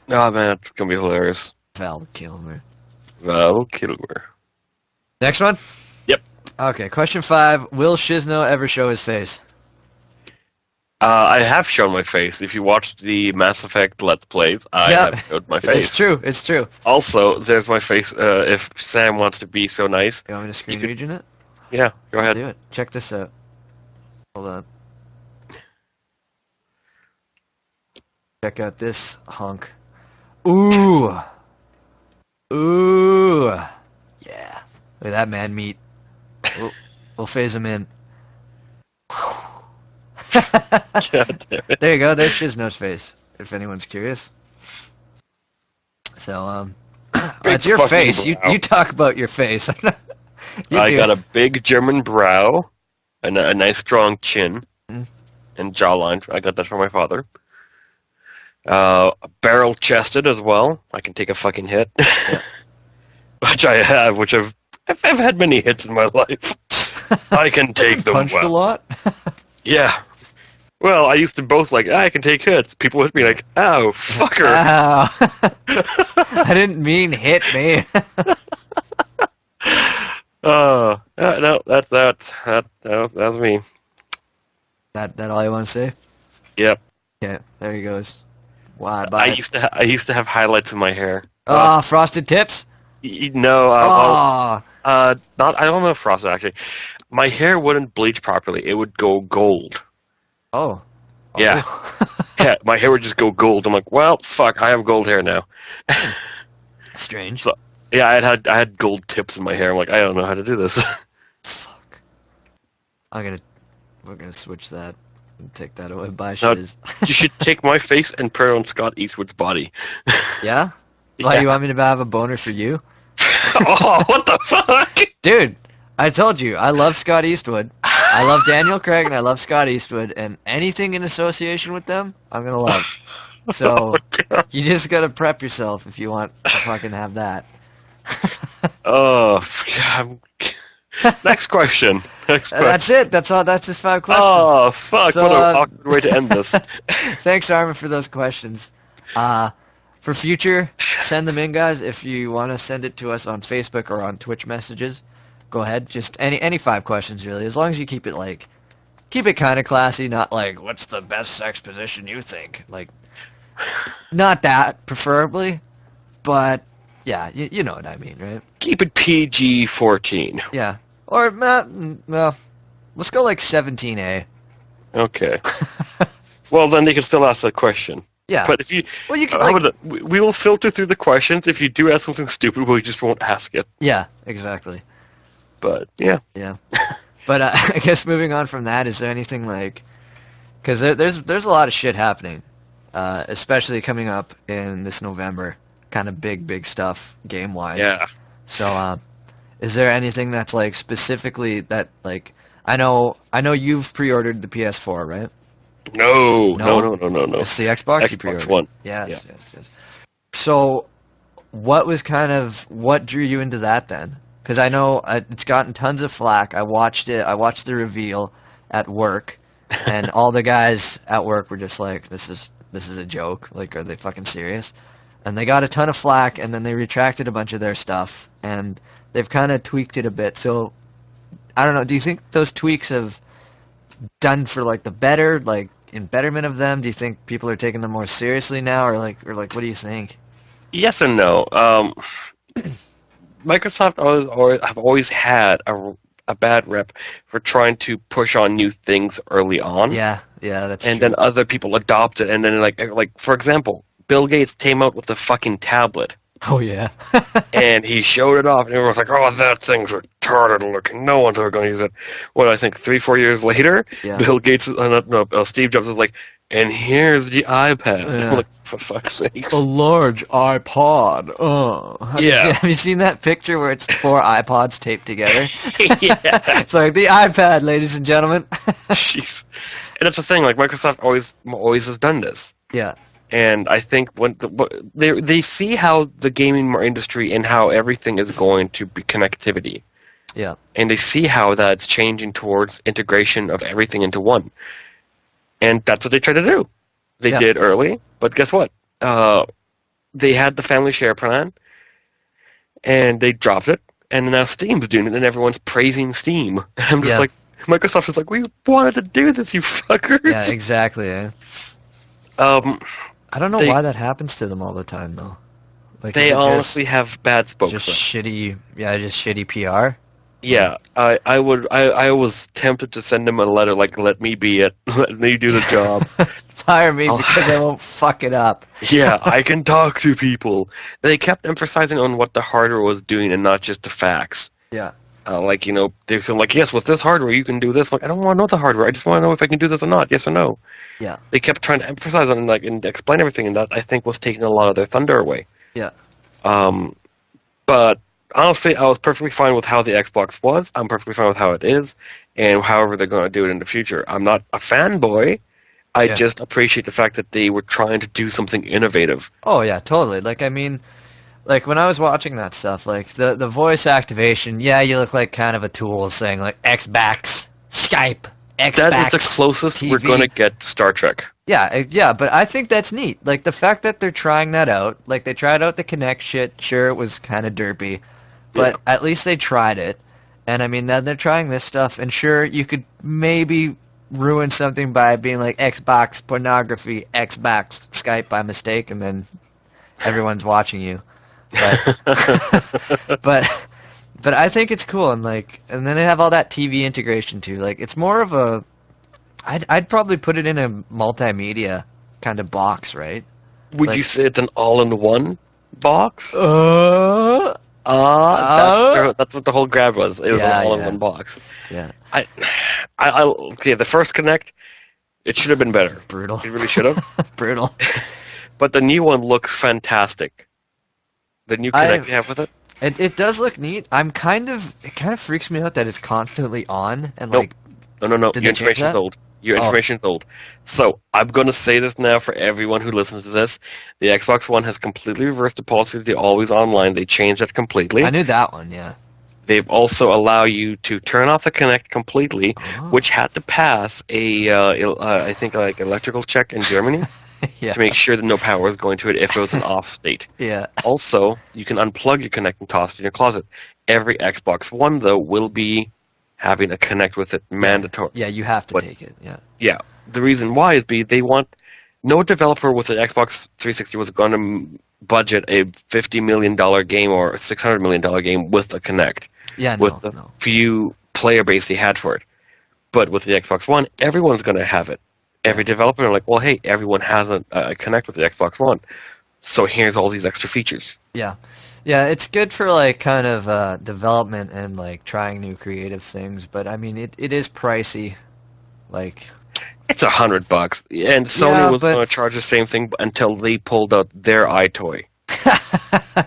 Speaker 4: Oh, man, it's going to be hilarious.
Speaker 3: Val Kilmer.
Speaker 4: Val Kilmer.
Speaker 3: Next one?
Speaker 4: Yep.
Speaker 3: Okay, question 5. Will Shizno ever show his face?
Speaker 4: I have shown my face. If you watch the Mass Effect Let's Plays, I have showed my face.
Speaker 3: It's true.
Speaker 4: Also, there's my face. If Sam wants to be so nice.
Speaker 3: You want me to screen region it?
Speaker 4: Yeah, go ahead.
Speaker 3: Do it. Check this out. Hold on. Check out this hunk. Ooh. Ooh. Yeah. Look at that man meat. We'll phase him in.
Speaker 4: God damn it.
Speaker 3: There you go. There's Shizno's face, if anyone's curious. So, it's your
Speaker 4: fucking
Speaker 3: face.
Speaker 4: brow.
Speaker 3: You talk about your face.
Speaker 4: I got a big German brow, and a nice strong chin, and jawline. I got that from my father. Barrel chested as well. I can take a fucking hit, which I have. I've had many hits in my life. I can take them
Speaker 3: Punched
Speaker 4: well.
Speaker 3: a lot?
Speaker 4: Yeah. Well, I used to boast I can take hits. People hit me like, ow, fucker.
Speaker 3: Ow. I didn't mean hit me.
Speaker 4: No, that was me.
Speaker 3: That all you want to say?
Speaker 4: Yep.
Speaker 3: Yeah, there he goes. Why?
Speaker 4: I used to have highlights in my hair.
Speaker 3: Frosted tips?
Speaker 4: No,
Speaker 3: Oh,
Speaker 4: not. I don't know if frosted actually. My hair wouldn't bleach properly. It would go gold.
Speaker 3: oh.
Speaker 4: Yeah. Yeah, my hair would just go gold. I'm like, well, fuck, I have gold hair now.
Speaker 3: Strange.
Speaker 4: So, yeah, I had gold tips in my hair. I'm like, I don't know how to do this.
Speaker 3: Fuck. We're gonna switch that and take that away. Bye,
Speaker 4: No,
Speaker 3: shiz.
Speaker 4: you should take my face and put it on Scott Eastwood's body.
Speaker 3: Yeah? Why,
Speaker 4: Yeah.
Speaker 3: you want me to have a boner for you?
Speaker 4: Oh, what the fuck?
Speaker 3: Dude, I told you, I love Scott Eastwood. I love Daniel Craig and I love Scott Eastwood, and anything in association with them, I'm gonna love. So,
Speaker 4: God.
Speaker 3: you just gotta prep yourself if you want to fucking have that.
Speaker 4: Oh, God. Next question. Next question.
Speaker 3: That's it. That's all. That's just 5 questions.
Speaker 4: Oh, fuck.
Speaker 3: So,
Speaker 4: what an awkward way to end this.
Speaker 3: Thanks, Armin, for those questions. For future, send them in, guys. If you want to send it to us on Facebook or on Twitch messages, go ahead. Just any 5 questions, really. As long as you keep it kind of classy, not like, what's the best sex position you think? Like, not that, preferably. But, yeah, you know what I mean, right?
Speaker 4: Keep it PG-14.
Speaker 3: Yeah. Or, well, let's go like 17A.
Speaker 4: Okay. Well, then they can still ask that question.
Speaker 3: Yeah.
Speaker 4: But if you,
Speaker 3: Well, you can,
Speaker 4: how
Speaker 3: like,
Speaker 4: about we will filter through the questions. If you do ask something stupid, we just won't ask it.
Speaker 3: yeah, exactly.
Speaker 4: But yeah,
Speaker 3: Yeah. But I guess moving on from that, is there anything like, because there's a lot of shit happening, especially coming up in this November, kind of big stuff game wise.
Speaker 4: yeah.
Speaker 3: So is there anything that's like specifically that like I know you've pre-ordered the PS4, right?
Speaker 4: No.
Speaker 3: It's the Xbox you
Speaker 4: Xbox
Speaker 3: pre-ordered.
Speaker 4: One.
Speaker 3: Yes. So what drew you into that then? Because I know it's gotten tons of flack. I watched the reveal at work, and all the guys at work were just like, this is a joke. Like, are they fucking serious? And they got a ton of flack, and then they retracted a bunch of their stuff, and they've kind of tweaked it a bit. So, I don't know, do you think those tweaks have done for, like, the better, like, in betterment of them? Do you think people are taking them more seriously now, or what do you think?
Speaker 4: Yes and no. Microsoft have always had a bad rep for trying to push on new things early on.
Speaker 3: Yeah, that's
Speaker 4: and
Speaker 3: true.
Speaker 4: then other people adopt it, and then like for example, Bill Gates came out with the fucking tablet,
Speaker 3: Oh, yeah.
Speaker 4: and he showed it off, and everyone's like, "Oh, that thing's retarded looking. No one's ever going to use it." What I think 3-4 years later,
Speaker 3: Yeah.
Speaker 4: Bill Gates, Steve Jobs was like, "And here's the iPad."
Speaker 3: Yeah.
Speaker 4: I'm like, for fuck's sake.
Speaker 3: A large iPod. Oh.
Speaker 4: Yeah.
Speaker 3: Have you seen that picture where it's 4 iPods taped together?
Speaker 4: Yeah.
Speaker 3: It's like the iPad, ladies and gentlemen.
Speaker 4: Jeez. And that's the thing. Like Microsoft always has done this.
Speaker 3: Yeah.
Speaker 4: And I think when they see how the gaming industry and how everything is going to be connectivity,
Speaker 3: Yeah.
Speaker 4: and they see how that's changing towards integration of everything into one, and that's what they try to do. They
Speaker 3: Yeah.
Speaker 4: did early, but guess what? They had the family share plan, and they dropped it, and now Steam's doing it, and everyone's praising Steam. And I'm just
Speaker 3: Yeah.
Speaker 4: like, Microsoft is like, we wanted to do this, you fuckers.
Speaker 3: Yeah, exactly. Eh? I don't know
Speaker 4: They-
Speaker 3: why that happens to them all the time, though. Like,
Speaker 4: They
Speaker 3: is it
Speaker 4: honestly have bad spokesmen.
Speaker 3: just shitty PR.
Speaker 4: Yeah, I was tempted to send them a letter like, "Let me be it, let me do the job."
Speaker 3: Fire me
Speaker 4: Oh.
Speaker 3: because I won't fuck it up.
Speaker 4: Yeah, I can talk to people. They kept emphasizing on what the hardware was doing and not just the facts.
Speaker 3: Yeah.
Speaker 4: Like they said, like, "Yes, with this hardware you can do this." Like, I don't want to know the hardware. I just want to know if I can do this or not. Yes or no.
Speaker 3: Yeah.
Speaker 4: They kept trying to emphasize on and explain everything, and that I think was taking a lot of their thunder away.
Speaker 3: Yeah.
Speaker 4: But honestly, I was perfectly fine with how the Xbox was. I'm perfectly fine with how it is, and however they're going to do it in the future. I'm not a fanboy. I
Speaker 3: Yeah.
Speaker 4: just appreciate the fact that they were trying to do something innovative.
Speaker 3: Oh yeah, totally. Like I mean, like when I was watching that stuff, like the voice activation, yeah, you look like kind of a tool saying like Xbox, Skype, Xbox.
Speaker 4: That is the closest we're
Speaker 3: TV.
Speaker 4: going to get to Star Trek.
Speaker 3: Yeah, but I think that's neat. Like the fact that they're trying that out, like they tried out the Kinect shit. Sure, it was kind of derpy, but at least they tried it. And I mean, then they're trying this stuff, and sure, you could maybe ruin something by being like Xbox pornography, Xbox Skype by mistake, and then everyone's watching you. But but I think it's cool, and then they have all that TV integration too. Like it's more of a, I'd probably put it in a multimedia kind of box, right?
Speaker 4: Would you say it's an all-in-one box? That's what the whole grab was. It was an all-in-one box.
Speaker 3: Yeah.
Speaker 4: Okay, the first Connect, it should have been better.
Speaker 3: Brutal.
Speaker 4: It really should have.
Speaker 3: Brutal.
Speaker 4: But the new one looks fantastic. The new Connect you have with it.
Speaker 3: It does look neat. It kind of freaks me out that it's constantly on and
Speaker 4: Nope. No.
Speaker 3: Did
Speaker 4: Your
Speaker 3: they change
Speaker 4: information's
Speaker 3: that?
Speaker 4: old. Your information's old. So I'm going to say this now for everyone who listens to this. The Xbox One has completely reversed the policy of the always online. They changed that completely.
Speaker 3: I knew that one, yeah.
Speaker 4: They've also allow you to turn off the Kinect completely, which had to pass I think electrical check in Germany
Speaker 3: Yeah.
Speaker 4: to make sure that no power was going to it if it was an off state.
Speaker 3: Yeah.
Speaker 4: Also, you can unplug your Kinect and toss it in your closet. Every Xbox One, though, will be having a Kinect with it mandatory.
Speaker 3: Yeah, you have to take it, yeah.
Speaker 4: Yeah. The reason why is they want no developer with an Xbox 360 was going to budget a $50 million game or a $600 million game with a Kinect.
Speaker 3: Yeah,
Speaker 4: with the few player base they had for it. But with the Xbox One, everyone's going to have it. Every developer are like, well, hey, everyone has a Kinect with the Xbox One, so here's all these extra features.
Speaker 3: Yeah. Yeah, it's good for kind of development and trying new creative things, but I mean it is pricey.
Speaker 4: It's $100, and Sony was going to charge the same thing until they pulled out their iToy.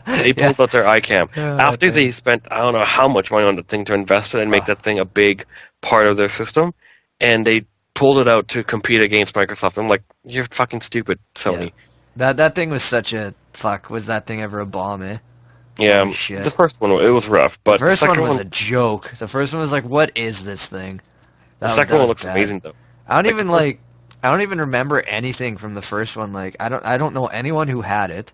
Speaker 4: They pulled out their iCam. After they spent, I don't know how much money on the thing to invest in and make that thing a big part of their system, and they pulled it out to compete against Microsoft. I'm like, you're fucking stupid, Sony.
Speaker 3: Yeah. That thing was such a fuck. Was that thing ever a bomb, eh?
Speaker 4: Yeah,
Speaker 3: shit.
Speaker 4: The first one, it was rough, but
Speaker 3: the first
Speaker 4: second
Speaker 3: one was a joke. The first one was like, what is this thing?
Speaker 4: The second one looks amazing, though.
Speaker 3: I don't even remember anything from the first one. I don't know anyone who had it.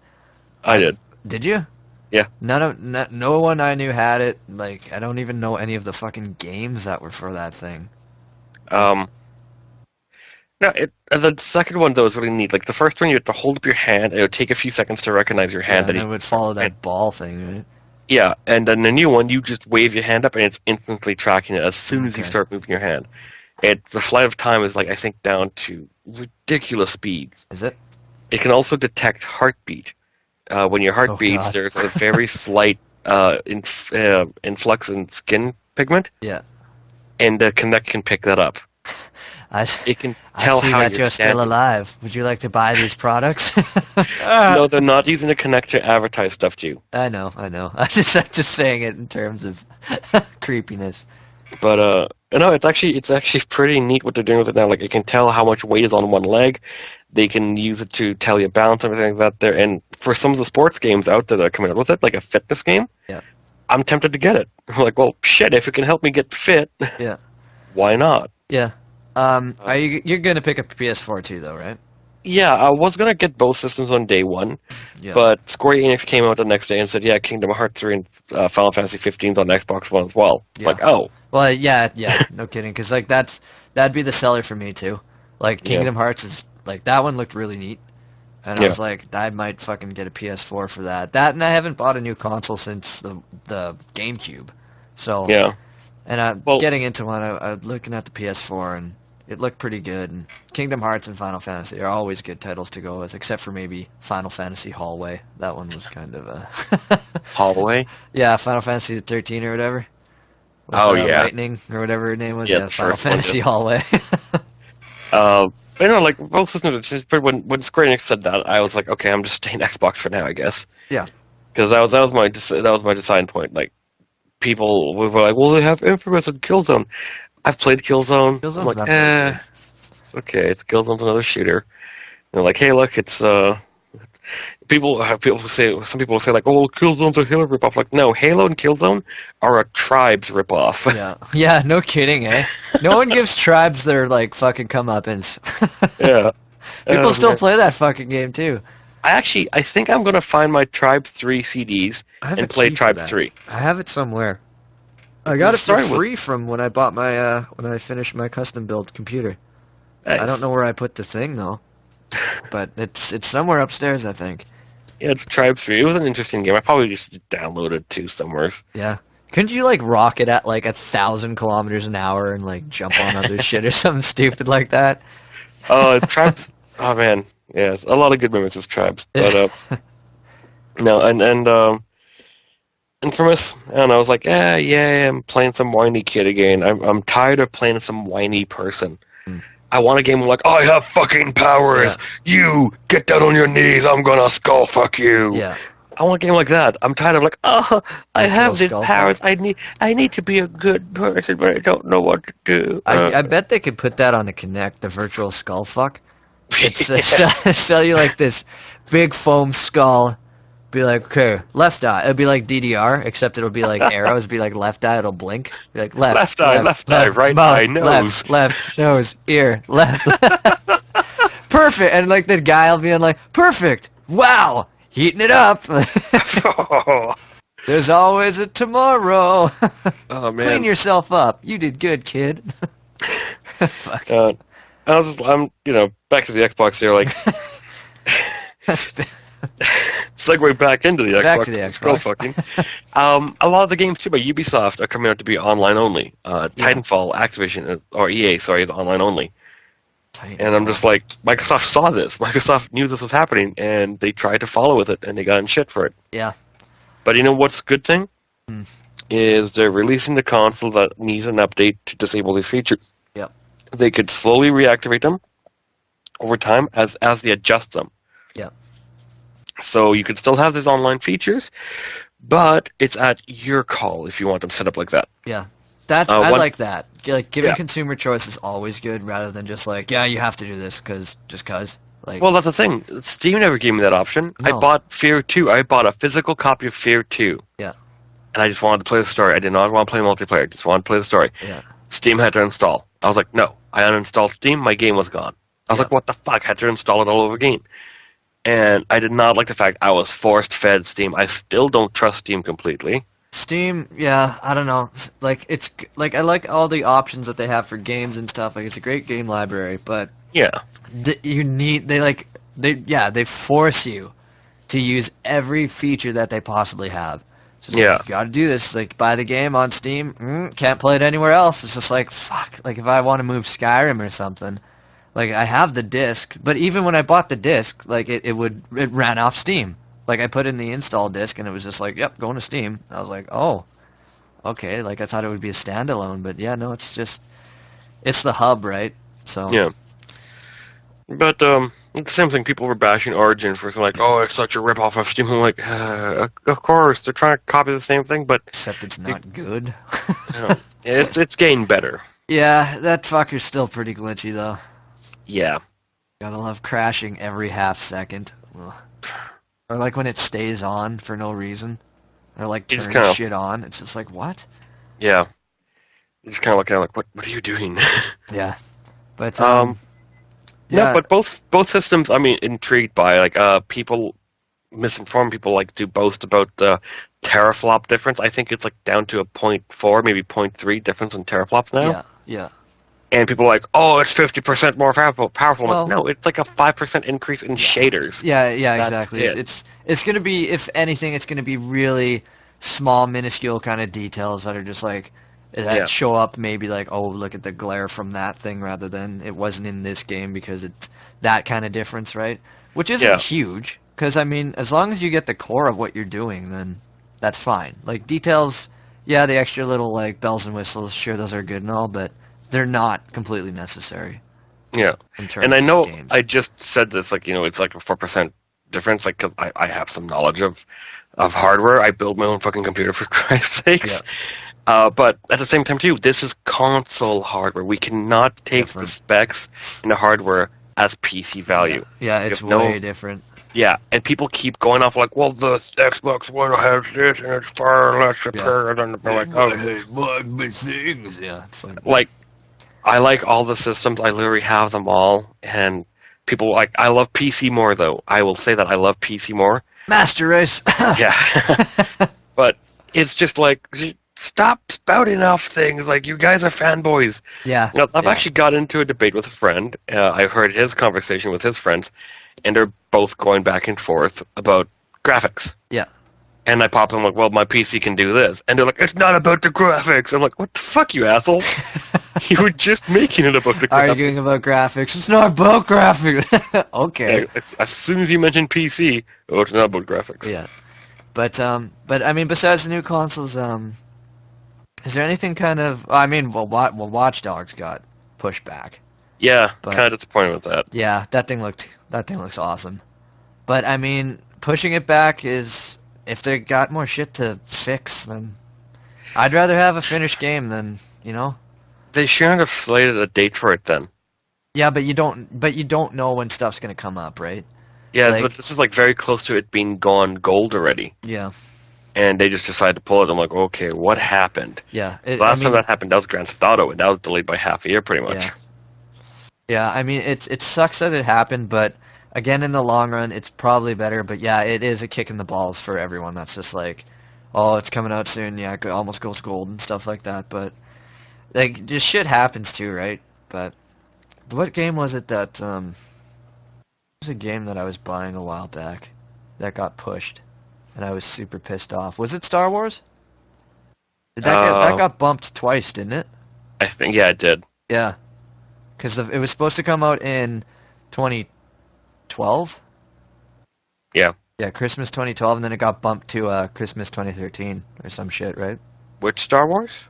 Speaker 4: I did.
Speaker 3: Did you?
Speaker 4: Yeah.
Speaker 3: No one I knew had it. I don't even know any of the fucking games that were for that thing.
Speaker 4: No, the second one though is really neat. Like the first one, you have to hold up your hand, and it would take a few seconds to recognize your hand.
Speaker 3: And it would follow that ball thing, right?
Speaker 4: Yeah, and then the new one, you just wave your hand up, and it's instantly tracking it as soon as you start moving your hand. The flight of time is I think down to ridiculous speeds.
Speaker 3: Is it?
Speaker 4: It can also detect heartbeat. When your heart beats, there's a very slight influx in skin pigment.
Speaker 3: Yeah.
Speaker 4: And the Kinect can pick that up. It can tell
Speaker 3: I see
Speaker 4: how
Speaker 3: that you're still alive. Would you like to buy these products?
Speaker 4: No, they're not using the Kinect to advertise stuff to you.
Speaker 3: I know. I'm just saying it in terms of creepiness.
Speaker 4: But no, it's actually pretty neat what they're doing with it now. It can tell how much weight is on one leg. They can use it to tell you balance and everything like that there. And for some of the sports games out there that are coming out with it, like a fitness game, I'm tempted to get it. I'm like, well, shit, if it can help me get fit, why not?
Speaker 3: Yeah. You're gonna pick up a PS4 too, though, right?
Speaker 4: Yeah, I was gonna get both systems on day one, but Square Enix came out the next day and said, "Yeah, Kingdom Hearts 3 and Final Fantasy 15 on Xbox One as well."
Speaker 3: Yeah.
Speaker 4: Like, oh,
Speaker 3: well, yeah, no kidding, because that'd be the seller for me too. Kingdom Hearts is that one looked really neat, and I was like, I might fucking get a PS4 for that. That, and I haven't bought a new console since the GameCube, so
Speaker 4: yeah.
Speaker 3: And getting into one, I'm looking at the PS4 and it looked pretty good. And Kingdom Hearts and Final Fantasy are always good titles to go with, except for maybe Final Fantasy Hallway. That one was kind of a...
Speaker 4: Hallway?
Speaker 3: Yeah, Final Fantasy 13 or whatever. Lightning or whatever her name was. Yeah, Final Fantasy Hallway.
Speaker 4: Both systems, when Square Enix said that, I was like, okay, I'm just staying Xbox for now, I guess.
Speaker 3: Yeah.
Speaker 4: Because that was my deciding point. People were like, well, they have Infamous and Killzone. I've played Killzone.
Speaker 3: Killzone's
Speaker 4: I'm like, okay, Killzone's another shooter. And they're like, hey, look, it's some people will say oh, Killzone's a Halo ripoff. Like, no, Halo and Killzone are a Tribes ripoff.
Speaker 3: Yeah, no kidding, eh? No one gives Tribes their fucking comeuppance.
Speaker 4: Yeah,
Speaker 3: people still play that fucking game too.
Speaker 4: I think I'm gonna find my Tribes 3 CDs and play Tribes 3.
Speaker 3: I have it somewhere. I got it for
Speaker 4: started with-
Speaker 3: free from when I bought my when I finished my custom build computer.
Speaker 4: Nice.
Speaker 3: I don't know where I put the thing though, but it's somewhere upstairs, I think.
Speaker 4: Yeah, it's Tribes 3. It was an interesting game. I probably just downloaded it too somewhere.
Speaker 3: Yeah. Couldn't you like rocket at like 1,000 kilometers an hour and like jump on other shit or something stupid like that?
Speaker 4: Tribes. Oh man, yeah, a lot of good memories with Tribes. But no, and Infamous. I don't know. I was like, yeah, I'm playing some whiny kid again. I'm tired of playing some whiny person. I want a game like, I have fucking powers.
Speaker 3: Yeah.
Speaker 4: You get down on your knees. I'm gonna skull fuck you.
Speaker 3: Yeah.
Speaker 4: I want a game like that. I'm tired of like, I have these
Speaker 3: skull
Speaker 4: powers. I need to be a good person, but I don't know what to do.
Speaker 3: I bet they could put that on the Kinect, the virtual skull fuck. It's
Speaker 4: Yeah.
Speaker 3: sell you like this big foam skull. Be like, okay, left eye. It'll be like DDR, except it'll be like arrows. Be like left eye. It'll blink. Be like left
Speaker 4: eye, right
Speaker 3: mouth,
Speaker 4: eye, nose.
Speaker 3: left nose, ear, left. Perfect. And like the guy will be like, perfect. Wow, heating it up. There's always a tomorrow.
Speaker 4: Oh man.
Speaker 3: Clean yourself up. You did good, kid. Fuck.
Speaker 4: I'm back to the Xbox here, like segue back into the Xbox.
Speaker 3: Back to the Xbox.
Speaker 4: Skull fucking. A lot of the games too by Ubisoft are coming out to be online only. Titanfall, Activision, or EA, sorry, is online only. And I'm just like, Microsoft saw this. Microsoft knew this was happening, and they tried to follow with it, and they got in shit for it.
Speaker 3: Yeah.
Speaker 4: But you know what's a good thing? Is they're releasing the console that needs an update to disable these features.
Speaker 3: Yep.
Speaker 4: They could slowly reactivate them over time as they adjust them.
Speaker 3: Yep.
Speaker 4: So you could still have these online features, but it's at your call if you want them set up like that.
Speaker 3: Yeah. I
Speaker 4: one-
Speaker 3: like that. Like giving
Speaker 4: Yeah.
Speaker 3: consumer choice is always good, rather than just like, yeah, you have to do this because. Like,
Speaker 4: Well, that's the thing. Steam never gave me that option. I
Speaker 3: No.
Speaker 4: bought Fear 2. I bought a physical copy of Fear 2.
Speaker 3: Yeah.
Speaker 4: And I just wanted to play the story. I did not want to play multiplayer. I just wanted to play the story.
Speaker 3: Yeah.
Speaker 4: Steam had to install. I was like, no. I uninstalled Steam. My game was gone. I was
Speaker 3: Yeah.
Speaker 4: like, what the fuck? I had to install it all over again. And I did not like the fact I was force-fed Steam. I still don't trust Steam completely.
Speaker 3: Steam, yeah, I don't know. Like it's like I like all the options that they have for games and stuff. Like it's a great game library, but
Speaker 4: Yeah.
Speaker 3: they force you to use every feature that they possibly have. So it's
Speaker 4: Yeah.
Speaker 3: like, you got to do this. Like buy the game on Steam, can't play it anywhere else. It's just like fuck. Like if I want to move Skyrim or something, like I have the disc, but even when I bought the disc, like it ran off Steam. Like I put in the install disc and it was just like, yep, going to Steam. I was like, oh, okay. Like I thought it would be a standalone, but yeah, no, it's the hub, right? So
Speaker 4: Yeah. But the same thing, people were bashing Origin for like, oh, it's such a rip-off of Steam. I'm like, of course, they're trying to copy the same thing, but
Speaker 3: except it's not good.
Speaker 4: it's getting better.
Speaker 3: Yeah, that fucker's still pretty glitchy though.
Speaker 4: Yeah.
Speaker 3: Gotta love crashing every half second. Ugh. Or like when it stays on for no reason. Or like
Speaker 4: It's
Speaker 3: turns
Speaker 4: kinda-
Speaker 3: shit on. It's just like, what?
Speaker 4: Yeah. You just kind of look at it like, what are you doing?
Speaker 3: Yeah. But,
Speaker 4: No,
Speaker 3: yeah.
Speaker 4: but both systems, I mean, intrigued by, like, people, misinformed people like to boast about the teraflop difference. I think it's like down to a 0.4, maybe 0.3 difference in teraflops now.
Speaker 3: Yeah.
Speaker 4: And people are like, oh, it's 50% more powerful. I'm
Speaker 3: Well-
Speaker 4: like, no, it's like a 5% increase in shaders.
Speaker 3: Yeah,
Speaker 4: That's
Speaker 3: exactly.
Speaker 4: it.
Speaker 3: It's gonna be, if anything, it's gonna be really small, minuscule kind of details that are just like that
Speaker 4: Yeah.
Speaker 3: show up. Maybe like, oh, look at the glare from that thing, rather than it wasn't in this game because it's that kind of difference, right? Which isn't
Speaker 4: Yeah.
Speaker 3: huge, because I mean, as long as you get the core of what you're doing, then that's fine. Like details, yeah, the extra little like bells and whistles, sure, those are good and all, but they're not completely necessary
Speaker 4: Yeah.
Speaker 3: in terms
Speaker 4: And I know
Speaker 3: of games.
Speaker 4: I just said this, like, it's like a 4% difference, like, 'cause I have some knowledge of hardware. I build my own fucking computer, for Christ's sakes. But at the same time, too, this is console hardware. We cannot take
Speaker 3: Different.
Speaker 4: the specs in the hardware as PC value.
Speaker 3: Yeah, it's
Speaker 4: If no-
Speaker 3: way different.
Speaker 4: Yeah, and people keep going off like, well, the Xbox One has this, and it's far less superior than the... Like, oh,
Speaker 3: things. Yeah, it's
Speaker 4: like, I like all the systems. I literally have them all, and people like, I love PC more, though. I will say that I love PC more.
Speaker 3: Master Race.
Speaker 4: Yeah. But it's just like, stop spouting off things like you guys are fanboys.
Speaker 3: Yeah.
Speaker 4: You know, I've
Speaker 3: yeah.
Speaker 4: actually got into a debate with a friend. I heard his conversation with his friends, and they're both going back and forth about graphics.
Speaker 3: Yeah.
Speaker 4: And I pop in like, well, my PC can do this. And they're like, it's not about the graphics. I'm like, what the fuck, you asshole? You were just making it about the graphics.
Speaker 3: Arguing about graphics. It's not about graphics. Okay.
Speaker 4: Yeah, as soon as you mention PC, oh, it's not about graphics.
Speaker 3: Yeah. But I mean, besides the new consoles, is there anything kind of? I mean, well, Watch Dogs got pushed back.
Speaker 4: Yeah,
Speaker 3: But-
Speaker 4: kind of disappointed with that.
Speaker 3: Yeah, that thing looks awesome. But I mean, pushing it back is if they got more shit to fix, then I'd rather have a finished game than
Speaker 4: They shouldn't have slated a date for it then.
Speaker 3: Yeah, but you don't know when stuff's gonna come up, right?
Speaker 4: Yeah,
Speaker 3: Like-
Speaker 4: but this is like very close to it being gone gold already.
Speaker 3: Yeah,
Speaker 4: And they just decided to pull it. I'm like, okay, what happened?
Speaker 3: yeah.
Speaker 4: The last time that happened, that was Grand Theft Auto, and that was delayed by half a year pretty much.
Speaker 3: Yeah. Yeah, I mean, it sucks that it happened, but again, in the long run, it's probably better. But yeah, it is a kick in the balls for everyone. That's just like, oh, it's coming out soon. Yeah, it almost goes gold and stuff like that. But like, just shit happens too, right? But what game was it that it was a game that I was buying a while back that got pushed, and I was super pissed off. Was it Star Wars? That got bumped twice, didn't it?
Speaker 4: I think, yeah, it did.
Speaker 3: Yeah. Because it was supposed to come out in 2012?
Speaker 4: Yeah.
Speaker 3: Yeah, Christmas 2012, and then it got bumped to Christmas 2013 or some shit, right?
Speaker 4: Which Star Wars?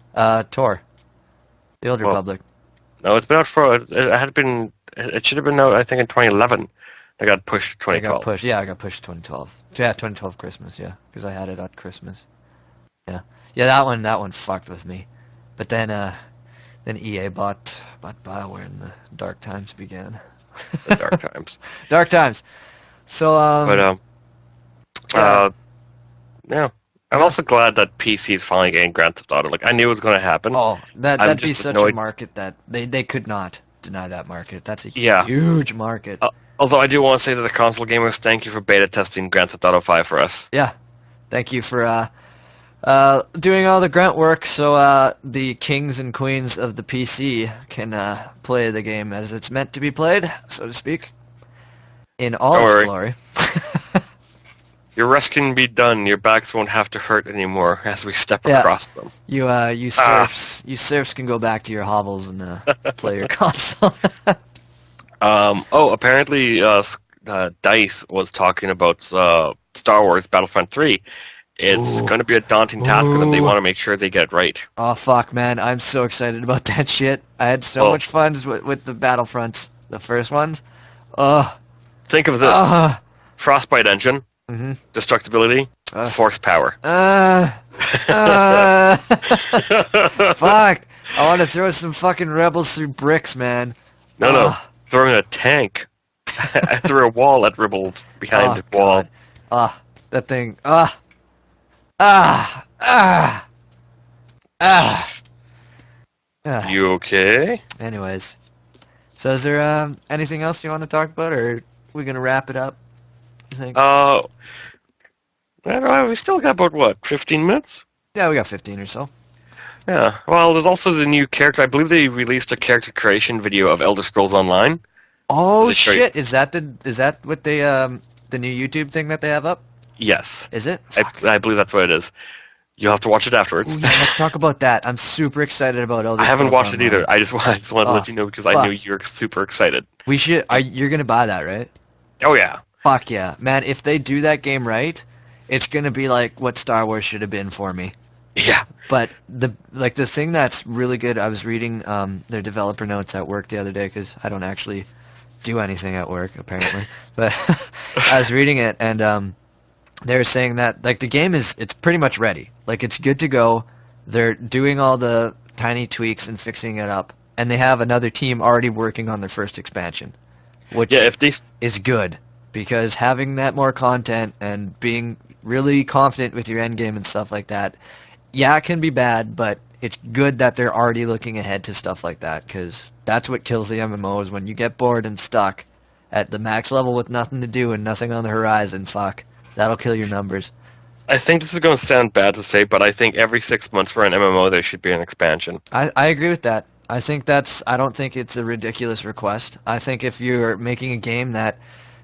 Speaker 3: Tor. The Old
Speaker 4: Well,
Speaker 3: Republic.
Speaker 4: No, it's been out for. It should have been out, I think, in 2011. It got pushed to
Speaker 3: I got
Speaker 4: 2012.
Speaker 3: pushed. Yeah, I got pushed to 2012. Yeah, 2012 Christmas. Yeah, because I had it at Christmas. Yeah, yeah. That one fucked with me. But then EA bought BioWare, and the dark times began.
Speaker 4: The dark times.
Speaker 3: Dark times. So
Speaker 4: But yeah. I'm also glad that PC is finally getting Grand Theft Auto. Like, I knew it was going to happen.
Speaker 3: oh,
Speaker 4: I'm
Speaker 3: that'd be
Speaker 4: just
Speaker 3: such
Speaker 4: annoyed.
Speaker 3: a market that they could not deny that market. That's a
Speaker 4: Yeah.
Speaker 3: huge market.
Speaker 4: Although I do want to say to the console gamers, thank you for beta testing Grand Theft Auto 5 for us.
Speaker 3: Yeah. Thank you for doing all the grunt work so the kings and queens of the PC can play the game as it's meant to be played, so to speak, in all
Speaker 4: Don't
Speaker 3: its
Speaker 4: worry.
Speaker 3: glory.
Speaker 4: Your rest can be done. Your backs won't have to hurt anymore as we step
Speaker 3: Yeah.
Speaker 4: across them.
Speaker 3: You serfs can go back to your hovels and play your console.
Speaker 4: Apparently, DICE was talking about Star Wars Battlefront 3. It's
Speaker 3: Ooh.
Speaker 4: going to be a daunting task for them. They
Speaker 3: Ooh.
Speaker 4: want to make sure they get it right.
Speaker 3: Oh fuck, man! I'm so excited about that shit. I had so
Speaker 4: Oh.
Speaker 3: much fun with the Battlefronts, the first ones. Oh,
Speaker 4: Think of this. Frostbite engine,
Speaker 3: Mhm.
Speaker 4: destructibility, force power.
Speaker 3: Fuck! I want to throw some fucking rebels through bricks, man.
Speaker 4: No,
Speaker 3: Ah.
Speaker 4: throwing a tank through a wall at Ribbles behind the wall.
Speaker 3: God. That thing. Ah.
Speaker 4: You okay?
Speaker 3: Anyways, so is there anything else you want to talk about, or are we gonna wrap it up? You think?
Speaker 4: I don't know, we still got about, what, 15 minutes?
Speaker 3: Yeah, we got 15 or so.
Speaker 4: Yeah. Well, there's also the new character. I believe they released a character creation video of Elder Scrolls Online.
Speaker 3: Oh
Speaker 4: they show you-
Speaker 3: shit! Is that what they the new YouTube thing that they have up?
Speaker 4: Yes.
Speaker 3: Is it?
Speaker 4: I believe that's what it is. You'll have to watch it afterwards.
Speaker 3: Ooh, yeah, let's talk about that. I'm super excited about Elder
Speaker 4: I haven't
Speaker 3: Scrolls
Speaker 4: watched it
Speaker 3: Online.
Speaker 4: either. I just wanted to
Speaker 3: Oh,
Speaker 4: let you know because I
Speaker 3: fuck.
Speaker 4: knew you're super excited.
Speaker 3: We should. You're gonna buy that, right?
Speaker 4: Oh, yeah.
Speaker 3: Fuck yeah, man! If they do that game right, it's gonna be like what Star Wars should have been for me.
Speaker 4: Yeah.
Speaker 3: But the thing that's really good, I was reading their developer notes at work the other day because I don't actually do anything at work apparently. But I was reading it and they were saying that like the game it's pretty much ready. Like it's good to go. They're doing all the tiny tweaks and fixing it up, and they have another team already working on their first expansion, which
Speaker 4: Yeah, if they...
Speaker 3: is good because having that more content and being really confident with your end game and stuff like that, yeah, it can be bad, but it's good that they're already looking ahead to stuff like that because that's what kills the MMOs when you get bored and stuck at the max level with nothing to do and nothing on the horizon. Fuck, that'll kill your numbers.
Speaker 4: I think this is going to sound bad to say, but I think every 6 months for an MMO there should be an expansion.
Speaker 3: I agree with that. I don't think it's a ridiculous request. I think if you're making a game that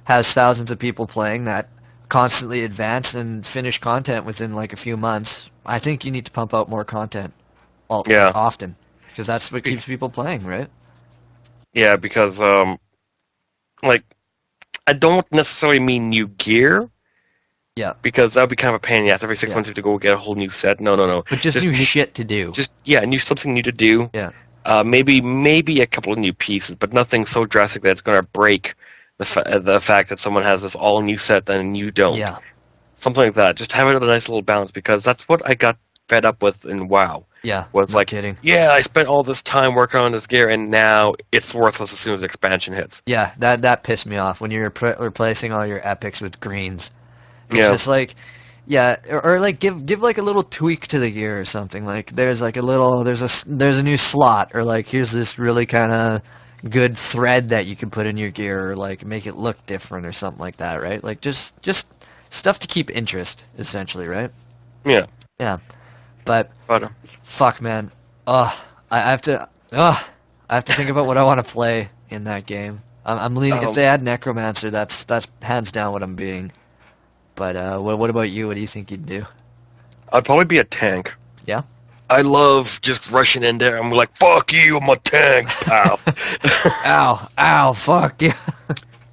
Speaker 3: has thousands of people playing that constantly advance and finish content within like a few months, I think you need to pump out more content often, because that's what keeps people playing, right?
Speaker 4: Yeah, because like I don't necessarily mean new gear.
Speaker 3: Yeah.
Speaker 4: Because that would be kind of a pain in the ass. Every 6 months you have to go get a whole new set. No.
Speaker 3: But just new shit to do.
Speaker 4: Something new to do.
Speaker 3: Yeah.
Speaker 4: Maybe a couple of new pieces, but nothing so drastic that it's going to break the fact that someone has this all new set and you don't.
Speaker 3: Yeah.
Speaker 4: Something like that. Just have it at a nice little balance, because that's what I got fed up with in WoW.
Speaker 3: Yeah.
Speaker 4: Was
Speaker 3: no
Speaker 4: like,
Speaker 3: kidding.
Speaker 4: yeah, I spent all this time working on this gear, and now it's worthless as soon as the expansion hits.
Speaker 3: Yeah, that pissed me off when you're replacing all your epics with greens. It's
Speaker 4: Yeah.
Speaker 3: just like, yeah, or like give like a little tweak to the gear or something. Like there's like there's a new slot, or like here's this really kind of good thread that you can put in your gear, or like make it look different or something like that, right? Like just stuff to keep interest, essentially, right?
Speaker 4: Yeah.
Speaker 3: Yeah, but
Speaker 4: But
Speaker 3: fuck, man, I have to think about what I want to play in that game. I'm leaning. If they add Necromancer, that's hands down what I'm being. But what about you? What do you think you'd do?
Speaker 4: I'd probably be a tank.
Speaker 3: Yeah?
Speaker 4: I love just rushing in there and be like, fuck you, I'm a tank, pal.
Speaker 3: Ow, fuck yeah.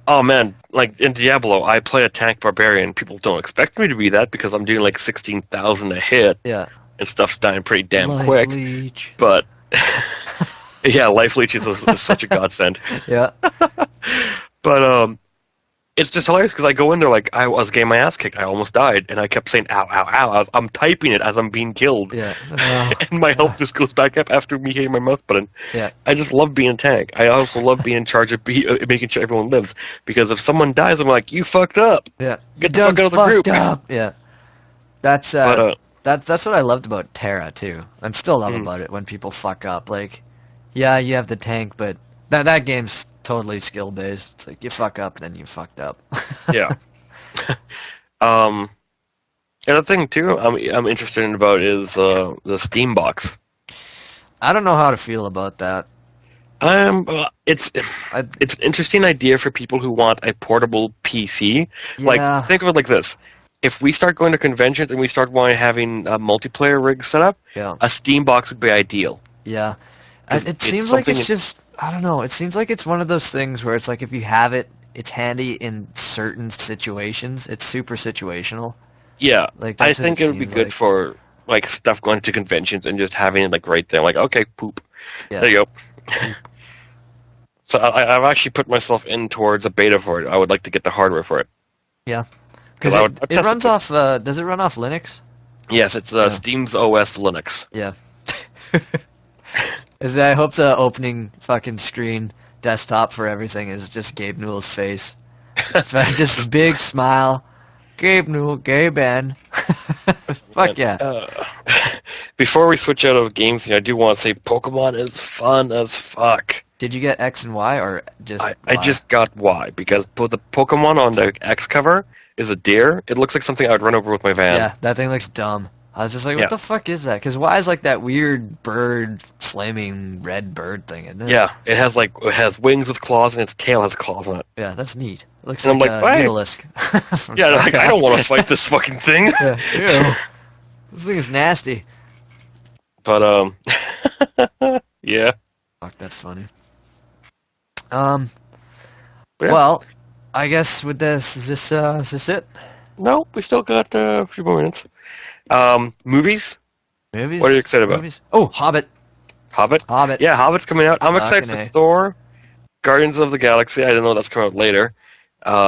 Speaker 4: Oh man, like in Diablo, I play a tank barbarian. People don't expect me to be that because I'm doing like 16,000 a hit.
Speaker 3: Yeah.
Speaker 4: And stuff's dying pretty damn
Speaker 3: Life
Speaker 4: quick.
Speaker 3: Leech.
Speaker 4: But yeah, Life Leech is such a godsend.
Speaker 3: Yeah.
Speaker 4: But it's just hilarious because I go in there like I was getting my ass kicked. I almost died, and I kept saying "ow, ow, ow." I'm typing it as I'm being killed.
Speaker 3: Yeah.
Speaker 4: And my health just goes back up after me hitting my mouse button.
Speaker 3: Yeah.
Speaker 4: I just love being a tank. I also love being in charge of making sure everyone lives. Because if someone dies, I'm like, you fucked up.
Speaker 3: Yeah.
Speaker 4: Get the fuck out of the group.
Speaker 3: Up. Yeah. That's
Speaker 4: But,
Speaker 3: that's what I loved about Terra too, and still love about it when people fuck up. Like, yeah, you have the tank, but that game's totally skill based. It's like you fuck up, then you fucked up.
Speaker 4: Yeah. Another thing too, I'm interested in about is the Steam box.
Speaker 3: I don't know how to feel about that.
Speaker 4: It's an interesting idea for people who want a portable PC.
Speaker 3: Yeah.
Speaker 4: Like, think of it like this: if we start going to conventions and we start having a multiplayer rig set up,
Speaker 3: Yeah.
Speaker 4: a Steam box would be ideal.
Speaker 3: Yeah.
Speaker 4: It
Speaker 3: It seems like it's just, I don't know, it seems like it's one of those things where it's like if you have it, it's handy in certain situations. It's super situational.
Speaker 4: Yeah,
Speaker 3: Like,
Speaker 4: I
Speaker 3: that's what
Speaker 4: think
Speaker 3: it
Speaker 4: it would be
Speaker 3: seems
Speaker 4: good
Speaker 3: like.
Speaker 4: for like stuff going to conventions and just having it like right there. Like, okay, poop.
Speaker 3: Yeah.
Speaker 4: There you go. So I've actually put myself in towards a beta for it. I would like to get the hardware for it.
Speaker 3: Yeah.
Speaker 4: 'Cause
Speaker 3: Because
Speaker 4: I'd
Speaker 3: it
Speaker 4: test
Speaker 3: runs
Speaker 4: it.
Speaker 3: off, does it run off Linux?
Speaker 4: Yes, it's Steam's OS Linux.
Speaker 3: Yeah. I hope the opening fucking screen desktop for everything is just Gabe Newell's face. Just a big smile. Gabe Newell, Gabe N. Fuck yeah.
Speaker 4: Before we switch out of games, I do want to say Pokemon is fun as fuck.
Speaker 3: Did you get X and Y or just
Speaker 4: I
Speaker 3: Y?
Speaker 4: just got Y because the Pokemon on the X cover is a deer. It looks like something I would run over with my van.
Speaker 3: Yeah, that thing looks dumb. I was just like,
Speaker 4: Yeah.
Speaker 3: what the fuck is that? Because Y is like that weird bird, flaming red bird thing, isn't it?
Speaker 4: Yeah, it has wings with claws and its tail has claws on it.
Speaker 3: Yeah, that's neat. It looks
Speaker 4: And I'm
Speaker 3: like,
Speaker 4: like, why?
Speaker 3: Needlisk. from
Speaker 4: Yeah, like, I don't want to
Speaker 3: StarCraft.
Speaker 4: fight this fucking thing.
Speaker 3: Yeah, ew. This thing is nasty.
Speaker 4: But yeah.
Speaker 3: Fuck, that's funny.
Speaker 4: But yeah.
Speaker 3: Well, I guess with this, is this it?
Speaker 4: No, we still got a few more minutes. Movies?
Speaker 3: Movies?
Speaker 4: What are you excited about?
Speaker 3: Movies? Oh, Hobbit.
Speaker 4: Hobbit?
Speaker 3: Hobbit.
Speaker 4: Yeah, Hobbit's coming out. I'm excited
Speaker 3: Fucking
Speaker 4: for
Speaker 3: A.
Speaker 4: Thor. Guardians of the Galaxy. I didn't know that's coming out later.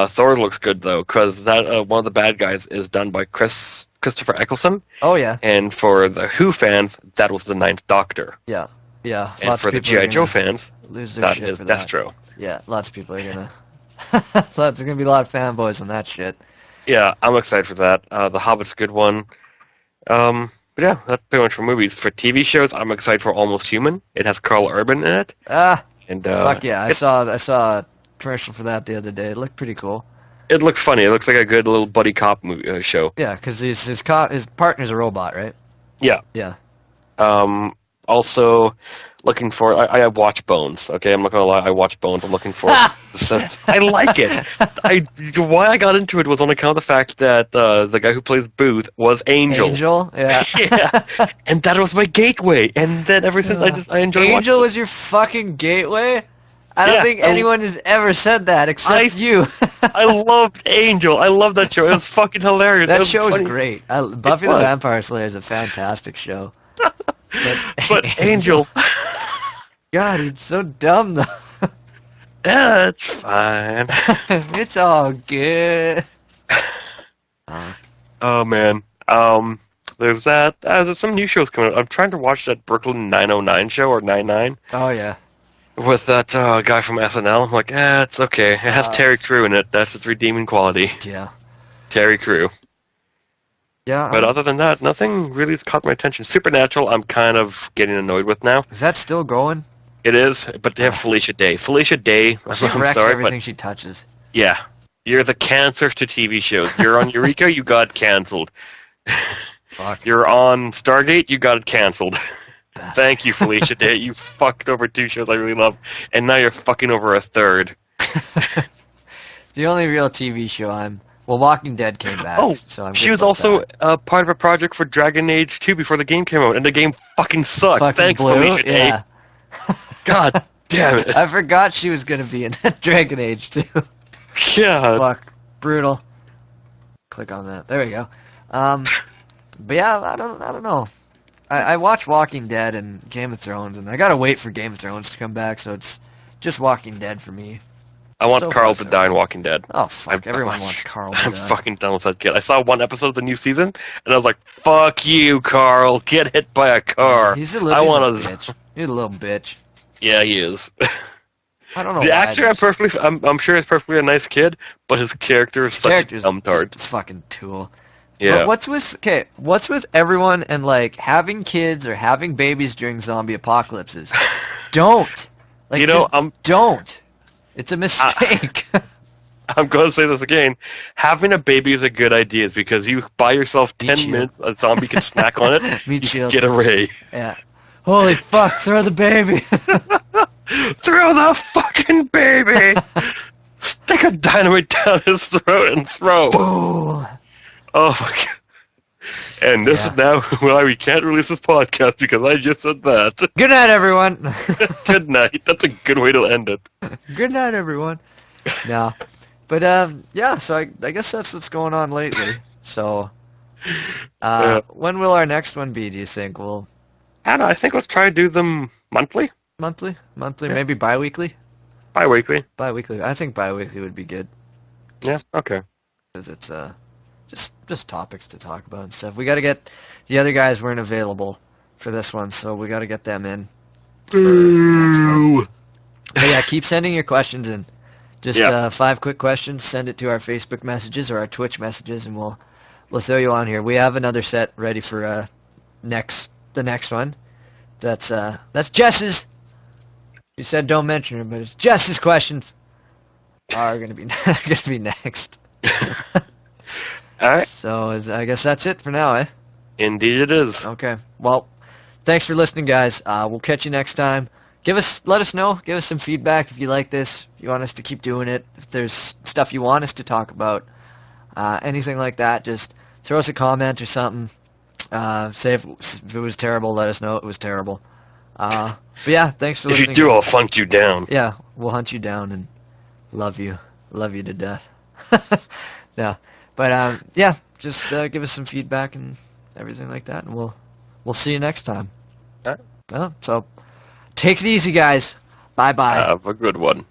Speaker 4: Thor looks good though, because that one of the bad guys is done by Christopher Eccleston,
Speaker 3: Oh, yeah.
Speaker 4: and for the Who fans, that was the Ninth Doctor,
Speaker 3: Yeah. Yeah.
Speaker 4: and
Speaker 3: Lots
Speaker 4: for
Speaker 3: of
Speaker 4: the
Speaker 3: people are
Speaker 4: GI Joe
Speaker 3: gonna
Speaker 4: fans,
Speaker 3: lose their
Speaker 4: that
Speaker 3: shit
Speaker 4: is
Speaker 3: for that.
Speaker 4: Destro.
Speaker 3: Yeah, lots of people are gonna. There's gonna be a lot of fanboys on that shit.
Speaker 4: Yeah, I'm excited for that. The Hobbit's a good one. But yeah, that's pretty much for movies. For TV shows, I'm excited for Almost Human. It has Carl Urban in it,
Speaker 3: Ah,
Speaker 4: and
Speaker 3: fuck yeah! I
Speaker 4: it-
Speaker 3: saw a commercial for that the other day. It looked pretty cool.
Speaker 4: It looks funny. It looks like a good little buddy cop show.
Speaker 3: Yeah, because his partner's a robot, right?
Speaker 4: Yeah.
Speaker 3: Yeah.
Speaker 4: Also, looking for. I watch Bones. Okay, I'm not gonna lie. I watch Bones. I'm looking for. I like it. Why I got into it was on account of the fact that the guy who plays Booth was Angel.
Speaker 3: Angel, yeah.
Speaker 4: Yeah, and that was my gateway. And then ever since I enjoyed watching.
Speaker 3: Angel was your fucking gateway? I don't think
Speaker 4: I
Speaker 3: anyone has ever said that except you.
Speaker 4: I loved Angel. I loved that show. It was fucking hilarious.
Speaker 3: That
Speaker 4: was
Speaker 3: show is
Speaker 4: funny.
Speaker 3: great. Buffy the Vampire Slayer is a fantastic show.
Speaker 4: But Angel.
Speaker 3: God, he's so dumb though.
Speaker 4: Yeah, it's fine.
Speaker 3: It's all good.
Speaker 4: Oh man. There's that. There's some new shows coming out. I'm trying to watch that Brooklyn 909 show or 99
Speaker 3: Oh yeah.
Speaker 4: with that guy from SNL. I'm like, it's okay. It has Terry Crew in it. That's its redeeming quality.
Speaker 3: Yeah.
Speaker 4: Terry Crew.
Speaker 3: Yeah.
Speaker 4: But other than that, nothing really has caught my attention. Supernatural, I'm kind of getting annoyed with now.
Speaker 3: Is that still going?
Speaker 4: It is, but they have Felicia Day. Felicia Day,
Speaker 3: She
Speaker 4: I'm
Speaker 3: wrecks
Speaker 4: sorry,
Speaker 3: everything
Speaker 4: but
Speaker 3: she touches.
Speaker 4: yeah, you're the cancer to TV shows. You're on Eureka, you got canceled.
Speaker 3: Fuck.
Speaker 4: You're on Stargate, you got it canceled. Thank you, Felicia Day. You fucked over 2 shows I really love, and now you're fucking over a 3rd.
Speaker 3: The only real TV show Walking Dead came back.
Speaker 4: Oh,
Speaker 3: so I'm
Speaker 4: she
Speaker 3: good
Speaker 4: was
Speaker 3: about
Speaker 4: also
Speaker 3: that.
Speaker 4: part of a project for Dragon Age 2 before the game came out, and the game fucking sucked.
Speaker 3: Fucking
Speaker 4: Thanks,
Speaker 3: Blue?
Speaker 4: Felicia Day.
Speaker 3: Yeah.
Speaker 4: God damn it.
Speaker 3: I forgot she was gonna be in that Dragon Age too.
Speaker 4: God.
Speaker 3: Fuck, brutal. Click on that. There we go. But yeah, I don't know. I watch Walking Dead and Game of Thrones, and I gotta wait for Game of Thrones to come back, so it's just Walking Dead for me.
Speaker 4: I want
Speaker 3: So
Speaker 4: Carl
Speaker 3: far,
Speaker 4: to
Speaker 3: so
Speaker 4: die in Walking Dead.
Speaker 3: Oh fuck! Everyone wants Carl to
Speaker 4: I'm
Speaker 3: die.
Speaker 4: fucking done with that kid. I saw one episode of the new season, and I was like, "Fuck you, Carl! Get hit by a car."
Speaker 3: He's a little bitch. He's a little bitch.
Speaker 4: Yeah, he is.
Speaker 3: I don't know.
Speaker 4: The
Speaker 3: why
Speaker 4: actor, I'm sure he's perfectly a nice kid, but his character is such a dumb tard.
Speaker 3: Just a fucking tool.
Speaker 4: Yeah.
Speaker 3: But what's with everyone and like having kids or having babies during zombie apocalypses? Don't. Like, don't. It's a mistake.
Speaker 4: I'm going to say this again. Having a baby is a good idea because you buy yourself 10 minutes, a zombie can snack on it,
Speaker 3: Meat
Speaker 4: you
Speaker 3: shield.
Speaker 4: get a ray.
Speaker 3: Yeah. Holy fuck, throw the baby.
Speaker 4: Throw the fucking baby! Stick a dynamite down his throat and throw.
Speaker 3: Boom.
Speaker 4: Oh my god. And this is now why we can't release this podcast because I just said that.
Speaker 3: Good night, everyone.
Speaker 4: Good night. That's a good way to end it.
Speaker 3: Good night, everyone. No. But, yeah, so I guess that's what's going on lately. So, when will our next one be, do you think? Well,
Speaker 4: I don't know. I think let's try to do them monthly.
Speaker 3: monthly,
Speaker 4: Yeah.
Speaker 3: maybe bi-weekly?
Speaker 4: Bi-weekly.
Speaker 3: Bi-weekly. I think bi-weekly would be good.
Speaker 4: Yeah, okay.
Speaker 3: Because it's, just topics to talk about and stuff. We got to get the other guys weren't available for this one, so we got to get them in.
Speaker 4: Boo!
Speaker 3: But yeah, keep sending your questions in. Just 5 quick questions. Send it to our Facebook messages or our Twitch messages, and we'll throw you on here. We have another set ready for the next one. That's Jess's. You said don't mention her, but it's Jess's questions are gonna be next.
Speaker 4: All right.
Speaker 3: So I guess that's it for now, eh?
Speaker 4: Indeed it is.
Speaker 3: Okay. Well, thanks for listening, guys. We'll catch you next time. Let us know. Give us some feedback if you like this. If you want us to keep doing it. If there's stuff you want us to talk about, anything like that, just throw us a comment or something. Say if it was terrible, let us know it was terrible. But yeah, thanks for listening.
Speaker 4: If you do, I'll hunt you down.
Speaker 3: Yeah, we'll hunt you down and love you to death. Yeah, but yeah, just give us some feedback and everything like that, and we'll see you next time.
Speaker 4: All right.
Speaker 3: So take it easy, guys. Bye bye.
Speaker 4: Have a good one.